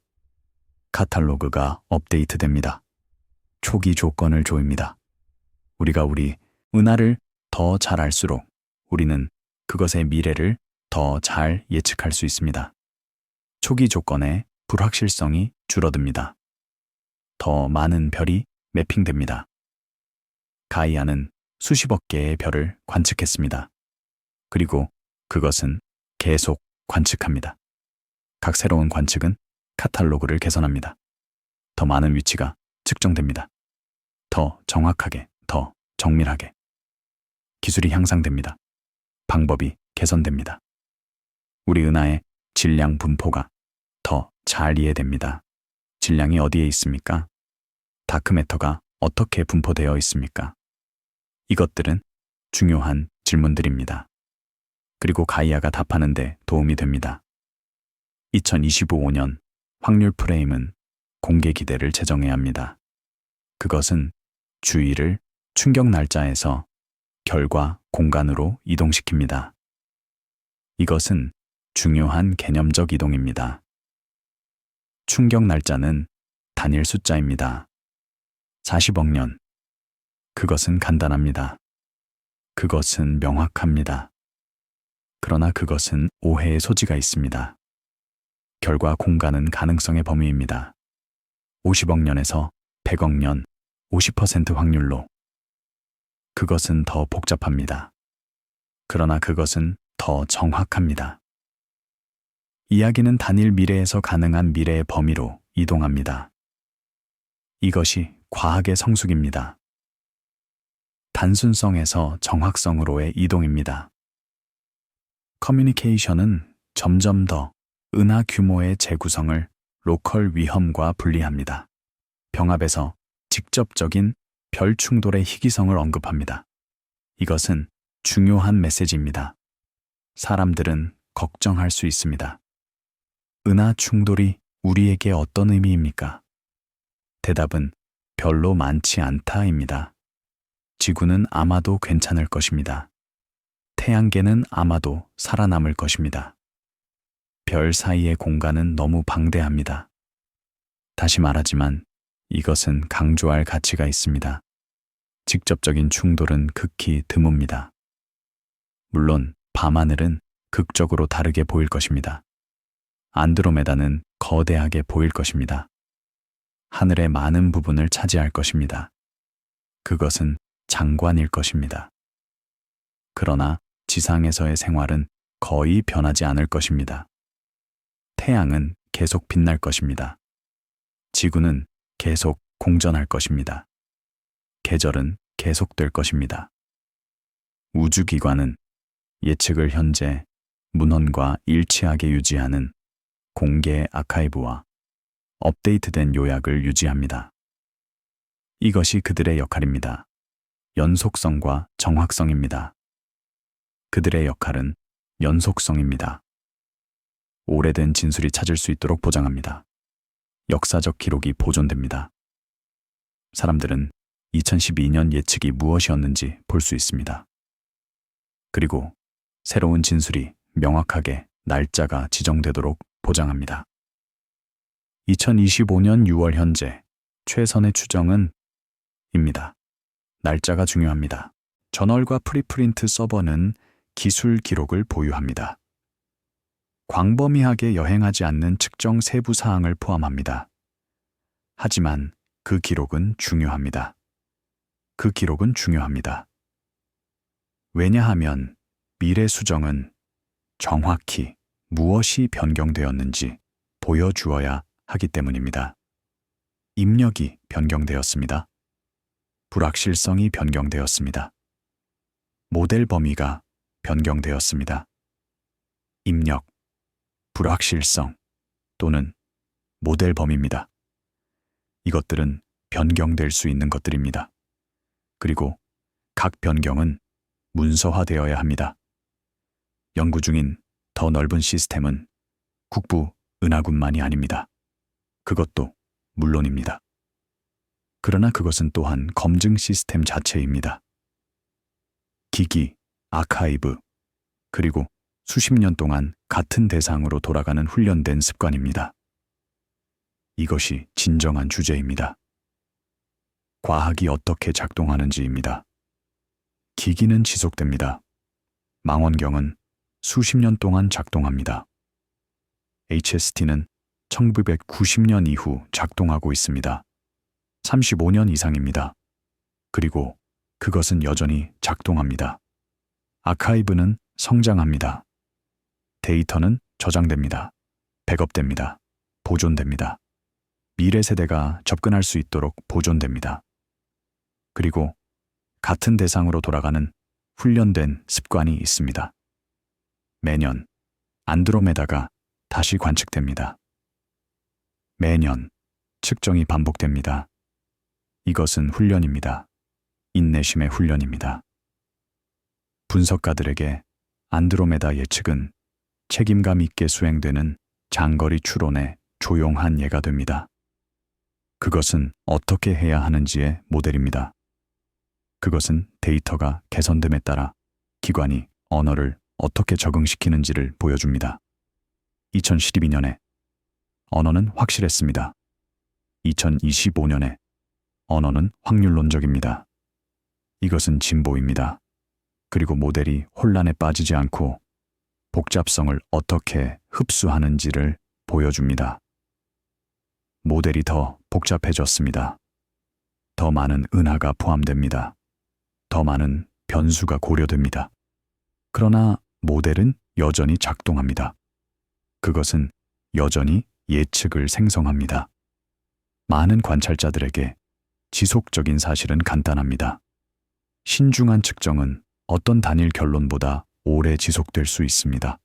Speaker 1: 카탈로그가 업데이트됩니다. 초기 조건을 조입니다. 우리가 우리 은하를 더 잘 알수록 우리는 그것의 미래를 더 잘 예측할 수 있습니다. 초기 조건의 불확실성이 줄어듭니다. 더 많은 별이 매핑됩니다. 가이아는 수십억 개의 별을 관측했습니다. 그리고 그것은 계속 관측합니다. 각 새로운 관측은 카탈로그를 개선합니다. 더 많은 위치가 측정됩니다. 더 정확하게, 더 정밀하게. 기술이 향상됩니다. 방법이 개선됩니다. 우리 은하의 질량 분포가 더 잘 이해됩니다. 질량이 어디에 있습니까? 다크매터가 어떻게 분포되어 있습니까? 이것들은 중요한 질문들입니다. 그리고 가이아가 답하는 데 도움이 됩니다. 2025년 확률 프레임은 공개 기대를 제정해야 합니다. 그것은 주의를 충격 날짜에서 결과 공간으로 이동시킵니다. 이것은 중요한 개념적 이동입니다. 충격 날짜는 단일 숫자입니다. 40억 년. 그것은 간단합니다. 그것은 명확합니다. 그러나 그것은 오해의 소지가 있습니다. 결과 공간은 가능성의 범위입니다. 50억 년에서 100억 년, 50% 확률로. 그것은 더 복잡합니다. 그러나 그것은 더 정확합니다. 이야기는 단일 미래에서 가능한 미래의 범위로 이동합니다. 이것이 과학의 성숙입니다. 단순성에서 정확성으로의 이동입니다. 커뮤니케이션은 점점 더 은하 규모의 재구성을 로컬 위험과 분리합니다. 병합에서 직접적인 별 충돌의 희귀성을 언급합니다. 이것은 중요한 메시지입니다. 사람들은 걱정할 수 있습니다. 은하 충돌이 우리에게 어떤 의미입니까? 대답은 별로 많지 않다입니다. 지구는 아마도 괜찮을 것입니다. 태양계는 아마도 살아남을 것입니다. 별 사이의 공간은 너무 방대합니다. 다시 말하지만 이것은 강조할 가치가 있습니다. 직접적인 충돌은 극히 드뭅니다. 물론 밤하늘은 극적으로 다르게 보일 것입니다. 안드로메다는 거대하게 보일 것입니다. 하늘의 많은 부분을 차지할 것입니다. 그것은 장관일 것입니다. 그러나 지상에서의 생활은 거의 변하지 않을 것입니다. 태양은 계속 빛날 것입니다. 지구는 계속 공전할 것입니다. 계절은 계속될 것입니다. 우주기관은 예측을 현재 문헌과 일치하게 유지하는 공개 아카이브와 업데이트된 요약을 유지합니다. 이것이 그들의 역할입니다. 연속성과 정확성입니다. 그들의 역할은 연속성입니다. 오래된 진술이 찾을 수 있도록 보장합니다. 역사적 기록이 보존됩니다. 사람들은 2012년 예측이 무엇이었는지 볼 수 있습니다. 그리고 새로운 진술이 명확하게 날짜가 지정되도록 보장합니다. 2025년 6월 현재 최선의 추정은 입니다. 날짜가 중요합니다. 저널과 프리프린트 서버는 기술 기록을 보유합니다. 광범위하게 여행하지 않는 측정 세부 사항을 포함합니다. 하지만 그 기록은 중요합니다. 그 기록은 중요합니다. 왜냐하면 미래 수정은 정확히 무엇이 변경되었는지 보여주어야 하기 때문입니다. 입력이 변경되었습니다. 불확실성이 변경되었습니다. 모델 범위가 변경되었습니다. 입력, 불확실성 또는 모델 범위입니다. 이것들은 변경될 수 있는 것들입니다. 그리고 각 변경은 문서화되어야 합니다. 연구 중인 더 넓은 시스템은 국부 은하군만이 아닙니다. 그것도 물론입니다. 그러나 그것은 또한 검증 시스템 자체입니다. 기기, 아카이브, 그리고 수십 년 동안 같은 대상으로 돌아가는 훈련된 습관입니다. 이것이 진정한 주제입니다. 과학이 어떻게 작동하는지입니다. 기기는 지속됩니다. 망원경은 수십 년 동안 작동합니다. HST는 1990년 이후 작동하고 있습니다. 35년 이상입니다. 그리고 그것은 여전히 작동합니다. 아카이브는 성장합니다. 데이터는 저장됩니다. 백업됩니다. 보존됩니다. 미래 세대가 접근할 수 있도록 보존됩니다. 그리고 같은 대상으로 돌아가는 훈련된 습관이 있습니다. 매년 안드로메다가 다시 관측됩니다. 매년 측정이 반복됩니다. 이것은 훈련입니다. 인내심의 훈련입니다. 분석가들에게 안드로메다 예측은 책임감 있게 수행되는 장거리 추론의 조용한 예가 됩니다. 그것은 어떻게 해야 하는지의 모델입니다. 그것은 데이터가 개선됨에 따라 기관이 언어를 어떻게 적응시키는지를 보여줍니다. 2012년에 언어는 확실했습니다. 2025년에 언어는 확률론적입니다. 이것은 진보입니다. 그리고 모델이 혼란에 빠지지 않고 복잡성을 어떻게 흡수하는지를 보여줍니다. 모델이 더 복잡해졌습니다. 더 많은 은하가 포함됩니다. 더 많은 변수가 고려됩니다. 그러나 모델은 여전히 작동합니다. 그것은 여전히 예측을 생성합니다. 많은 관찰자들에게 지속적인 사실은 간단합니다. 신중한 측정은 어떤 단일 결론보다 오래 지속될 수 있습니다.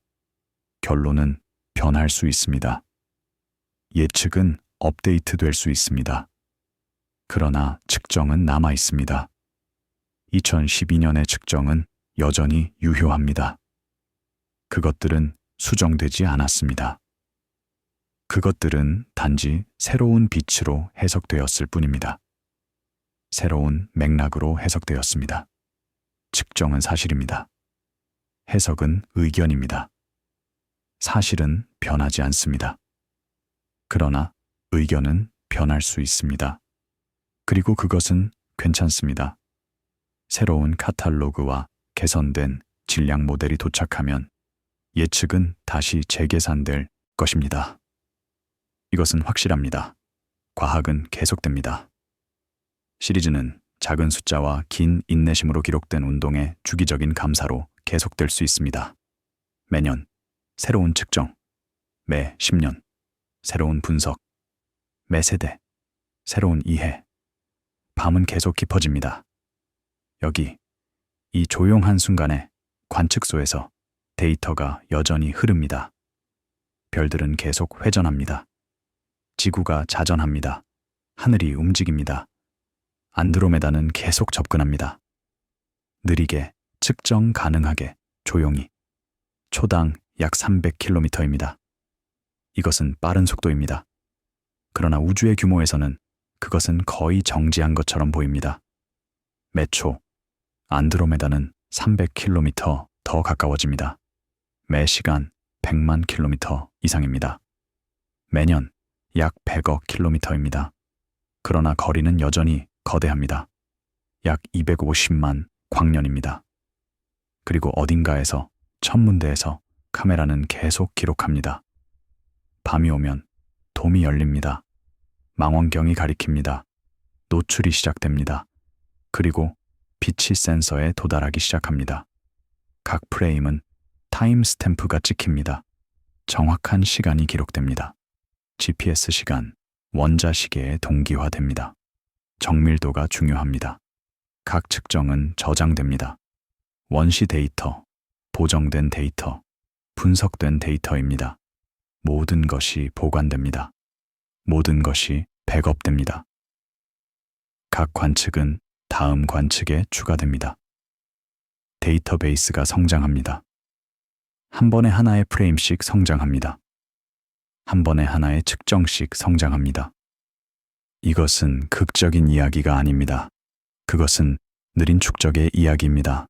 Speaker 1: 결론은 변할 수 있습니다. 예측은 업데이트될 수 있습니다. 그러나 측정은 남아 있습니다. 2012년의 측정은 여전히 유효합니다. 그것들은 수정되지 않았습니다. 그것들은 단지 새로운 빛으로 해석되었을 뿐입니다. 새로운 맥락으로 해석되었습니다. 측정은 사실입니다. 해석은 의견입니다. 사실은 변하지 않습니다. 그러나 의견은 변할 수 있습니다. 그리고 그것은 괜찮습니다. 새로운 카탈로그와 개선된 질량 모델이 도착하면 예측은 다시 재계산될 것입니다. 이것은 확실합니다. 과학은 계속됩니다. 시리즈는 작은 숫자와 긴 인내심으로 기록된 운동의 주기적인 감사로 계속될 수 있습니다. 매년 새로운 측정, 매 10년 새로운 분석, 매 세대 새로운 이해. 밤은 계속 깊어집니다. 여기 이 조용한 순간에 관측소에서 데이터가 여전히 흐릅니다. 별들은 계속 회전합니다. 지구가 자전합니다. 하늘이 움직입니다. 안드로메다는 계속 접근합니다. 느리게, 측정 가능하게, 조용히. 초당 약 300km입니다. 이것은 빠른 속도입니다. 그러나 우주의 규모에서는 그것은 거의 정지한 것처럼 보입니다. 매 초, 안드로메다는 300km 더 가까워집니다. 매 시간 100만 킬로미터 이상입니다. 매년 약 100억 킬로미터입니다. 그러나 거리는 여전히 거대합니다. 약 250만 광년입니다. 그리고 어딘가에서, 천문대에서 카메라는 계속 기록합니다. 밤이 오면 돔이 열립니다. 망원경이 가리킵니다. 노출이 시작됩니다. 그리고 빛이 센서에 도달하기 시작합니다. 각 프레임은 타임 스탬프가 찍힙니다. 정확한 시간이 기록됩니다. GPS 시간, 원자 시계에 동기화됩니다. 정밀도가 중요합니다. 각 측정은 저장됩니다. 원시 데이터, 보정된 데이터, 분석된 데이터입니다. 모든 것이 보관됩니다. 모든 것이 백업됩니다. 각 관측은 다음 관측에 추가됩니다. 데이터베이스가 성장합니다. 한 번에 하나의 프레임씩 성장합니다. 한 번에 하나의 측정씩 성장합니다. 이것은 극적인 이야기가 아닙니다. 그것은 느린 축적의 이야기입니다.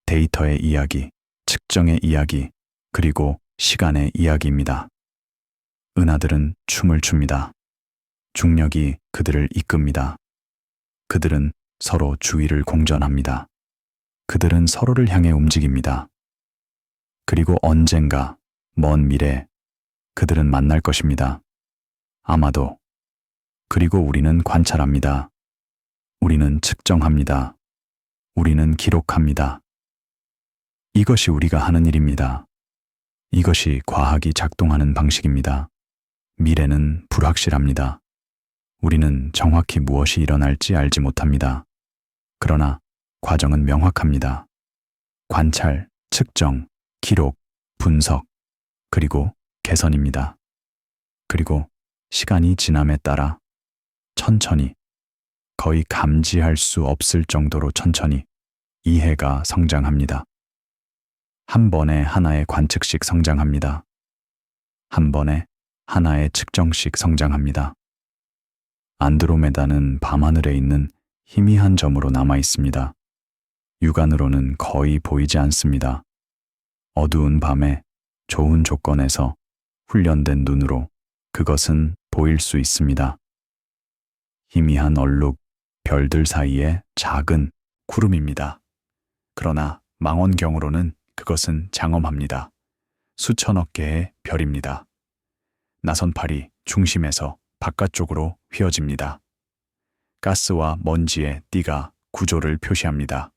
Speaker 1: 데이터의 이야기, 측정의 이야기, 그리고 시간의 이야기입니다. 은하들은 춤을 춥니다. 중력이 그들을 이끕니다. 그들은 서로 주위를 공전합니다. 그들은 서로를 향해 움직입니다. 그리고 언젠가, 먼 미래, 그들은 만날 것입니다. 아마도. 그리고 우리는 관찰합니다. 우리는 측정합니다. 우리는 기록합니다. 이것이 우리가 하는 일입니다. 이것이 과학이 작동하는 방식입니다. 미래는 불확실합니다. 우리는 정확히 무엇이 일어날지 알지 못합니다. 그러나 과정은 명확합니다. 관찰, 측정, 기록, 분석, 그리고 개선입니다. 그리고 시간이 지남에 따라 천천히, 거의 감지할 수 없을 정도로 천천히 이해가 성장합니다. 한 번에 하나의 관측씩 성장합니다. 한 번에 하나의 측정씩 성장합니다. 안드로메다는 밤하늘에 있는 희미한 점으로 남아 있습니다. 육안으로는 거의 보이지 않습니다. 어두운 밤에 좋은 조건에서 훈련된 눈으로 그것은 보일 수 있습니다. 희미한 얼룩, 별들 사이의 작은 구름입니다. 그러나 망원경으로는 그것은 장엄합니다. 수천억 개의 별입니다. 나선팔이 중심에서 바깥쪽으로 휘어집니다. 가스와 먼지의 띠가 구조를 표시합니다.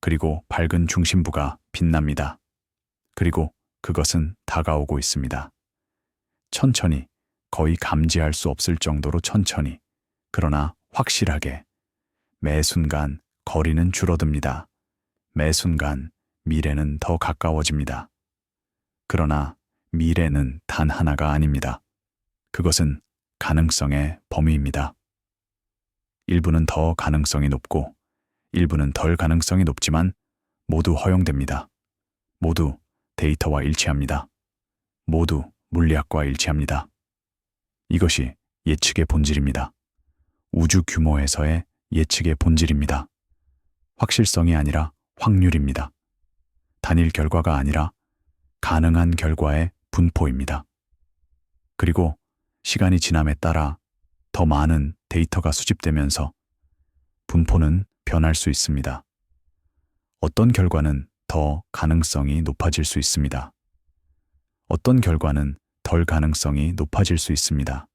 Speaker 1: 그리고 밝은 중심부가 빛납니다. 그리고 그것은 다가오고 있습니다. 천천히, 거의 감지할 수 없을 정도로 천천히, 그러나 확실하게. 매 순간 거리는 줄어듭니다. 매 순간 미래는 더 가까워집니다. 그러나 미래는 단 하나가 아닙니다. 그것은 가능성의 범위입니다. 일부는 더 가능성이 높고 일부는 덜 가능성이 높지만 모두 허용됩니다. 모두 데이터와 일치합니다. 모두 물리학과 일치합니다. 이것이 예측의 본질입니다. 우주 규모에서의 예측의 본질입니다. 확실성이 아니라 확률입니다. 단일 결과가 아니라 가능한 결과의 분포입니다. 그리고 시간이 지남에 따라 더 많은 데이터가 수집되면서 분포는 변할 수 있습니다. 어떤 결과는 더 가능성이 높아질 수 있습니다. 어떤 결과는 덜 가능성이 높아질 수 있습니다.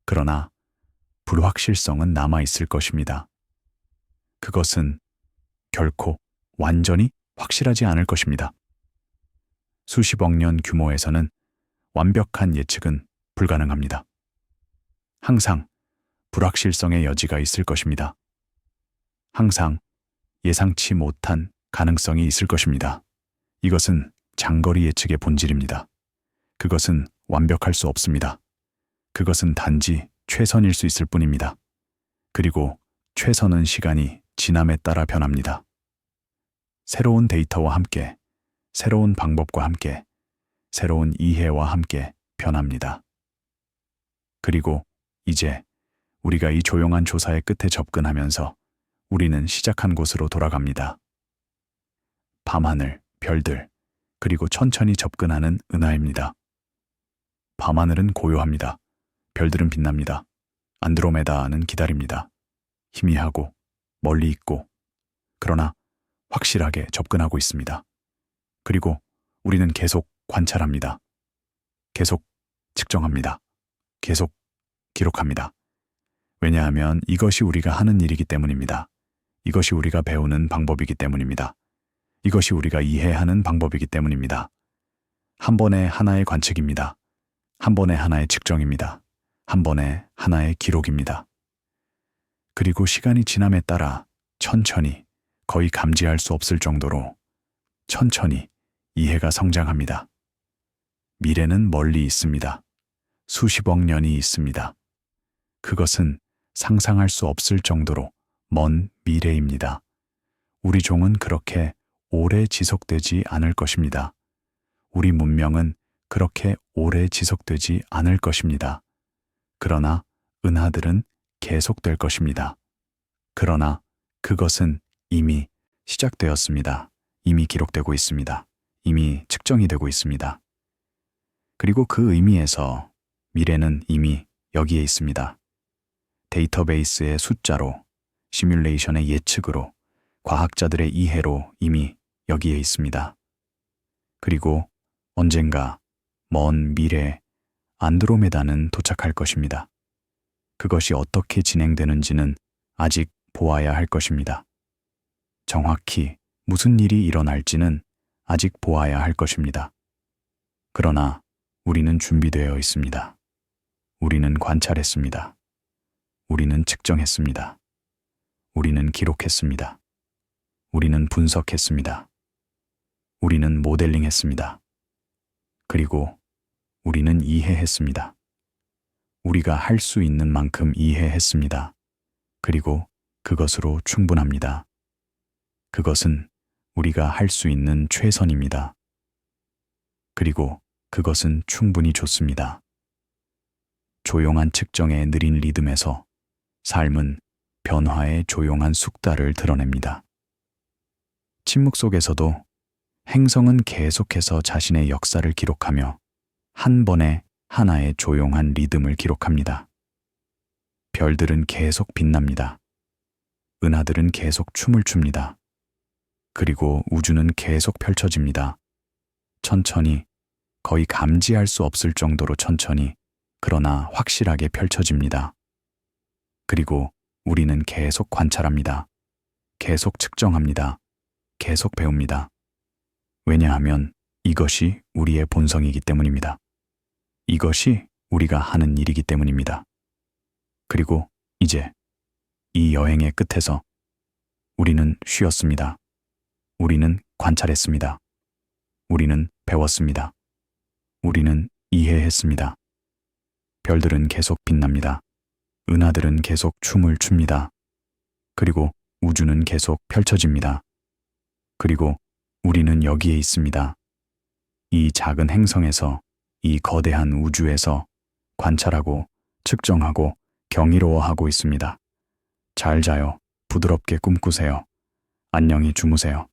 Speaker 1: 그러나 불확실성은 남아 있을 것입니다. 그것은 결코 완전히 확실하지 않을 것입니다. 수십억 년 규모에서는 완벽한 예측은 불가능합니다. 항상 불확실성의 여지가 있을 것입니다. 항상 예상치 못한 가능성이 있을 것입니다. 이것은 장거리 예측의 본질입니다. 그것은 완벽할 수 없습니다. 그것은 단지 최선일 수 있을 뿐입니다. 그리고 최선은 시간이 지남에 따라 변합니다. 새로운 데이터와 함께, 새로운 방법과 함께, 새로운 이해와 함께 변합니다. 그리고 이제 우리가 이 조용한 조사의 끝에 접근하면서 우리는 시작한 곳으로 돌아갑니다. 밤하늘, 별들, 그리고 천천히 접근하는 은하입니다. 밤하늘은 고요합니다. 별들은 빛납니다. 안드로메다는 기다립니다. 희미하고 멀리 있고, 그러나 확실하게 접근하고 있습니다. 그리고 우리는 계속 관찰합니다. 계속 측정합니다. 계속 기록합니다. 왜냐하면 이것이 우리가 하는 일이기 때문입니다. 이것이 우리가 배우는 방법이기 때문입니다. 이것이 우리가 이해하는 방법이기 때문입니다. 한 번에 하나의 관측입니다. 한 번에 하나의 측정입니다. 한 번에 하나의 기록입니다. 그리고 시간이 지남에 따라 천천히, 거의 감지할 수 없을 정도로 천천히 이해가 성장합니다. 미래는 멀리 있습니다. 수십억 년이 있습니다. 그것은 상상할 수 없을 정도로 먼 미래입니다. 우리 종은 그렇게 오래 지속되지 않을 것입니다. 우리 문명은 그렇게 오래 지속되지 않을 것입니다. 그러나 은하들은 계속될 것입니다. 그러나 그것은 이미 시작되었습니다. 이미 기록되고 있습니다. 이미 측정이 되고 있습니다. 그리고 그 의미에서 미래는 이미 여기에 있습니다. 데이터베이스의 숫자로, 시뮬레이션의 예측으로, 과학자들의 이해로 이미 여기에 있습니다. 그리고 언젠가 먼 미래에 안드로메다는 도착할 것입니다. 그것이 어떻게 진행되는지는 아직 보아야 할 것입니다. 정확히 무슨 일이 일어날지는 아직 보아야 할 것입니다. 그러나 우리는 준비되어 있습니다. 우리는 관찰했습니다. 우리는 측정했습니다. 우리는 기록했습니다. 우리는 분석했습니다. 우리는 모델링했습니다. 그리고 우리는 이해했습니다. 우리가 할 수 있는 만큼 이해했습니다. 그리고 그것으로 충분합니다. 그것은 우리가 할 수 있는 최선입니다. 그리고 그것은 충분히 좋습니다. 조용한 측정의 느린 리듬에서 삶은 변화의 조용한 숙달을 드러냅니다. 침묵 속에서도 행성은 계속해서 자신의 역사를 기록하며 한 번에 하나의 조용한 리듬을 기록합니다. 별들은 계속 빛납니다. 은하들은 계속 춤을 춥니다. 그리고 우주는 계속 펼쳐집니다. 천천히, 거의 감지할 수 없을 정도로 천천히, 그러나 확실하게 펼쳐집니다. 그리고 우리는 계속 관찰합니다. 계속 측정합니다. 계속 배웁니다. 왜냐하면 이것이 우리의 본성이기 때문입니다. 이것이 우리가 하는 일이기 때문입니다. 그리고 이제 이 여행의 끝에서 우리는 쉬었습니다. 우리는 관찰했습니다. 우리는 배웠습니다. 우리는 이해했습니다. 별들은 계속 빛납니다. 은하들은 계속 춤을 춥니다. 그리고 우주는 계속 펼쳐집니다. 그리고 우리는 여기에 있습니다. 이 작은 행성에서, 이 거대한 우주에서 관찰하고 측정하고 경이로워하고 있습니다. 잘 자요. 부드럽게 꿈꾸세요. 안녕히 주무세요.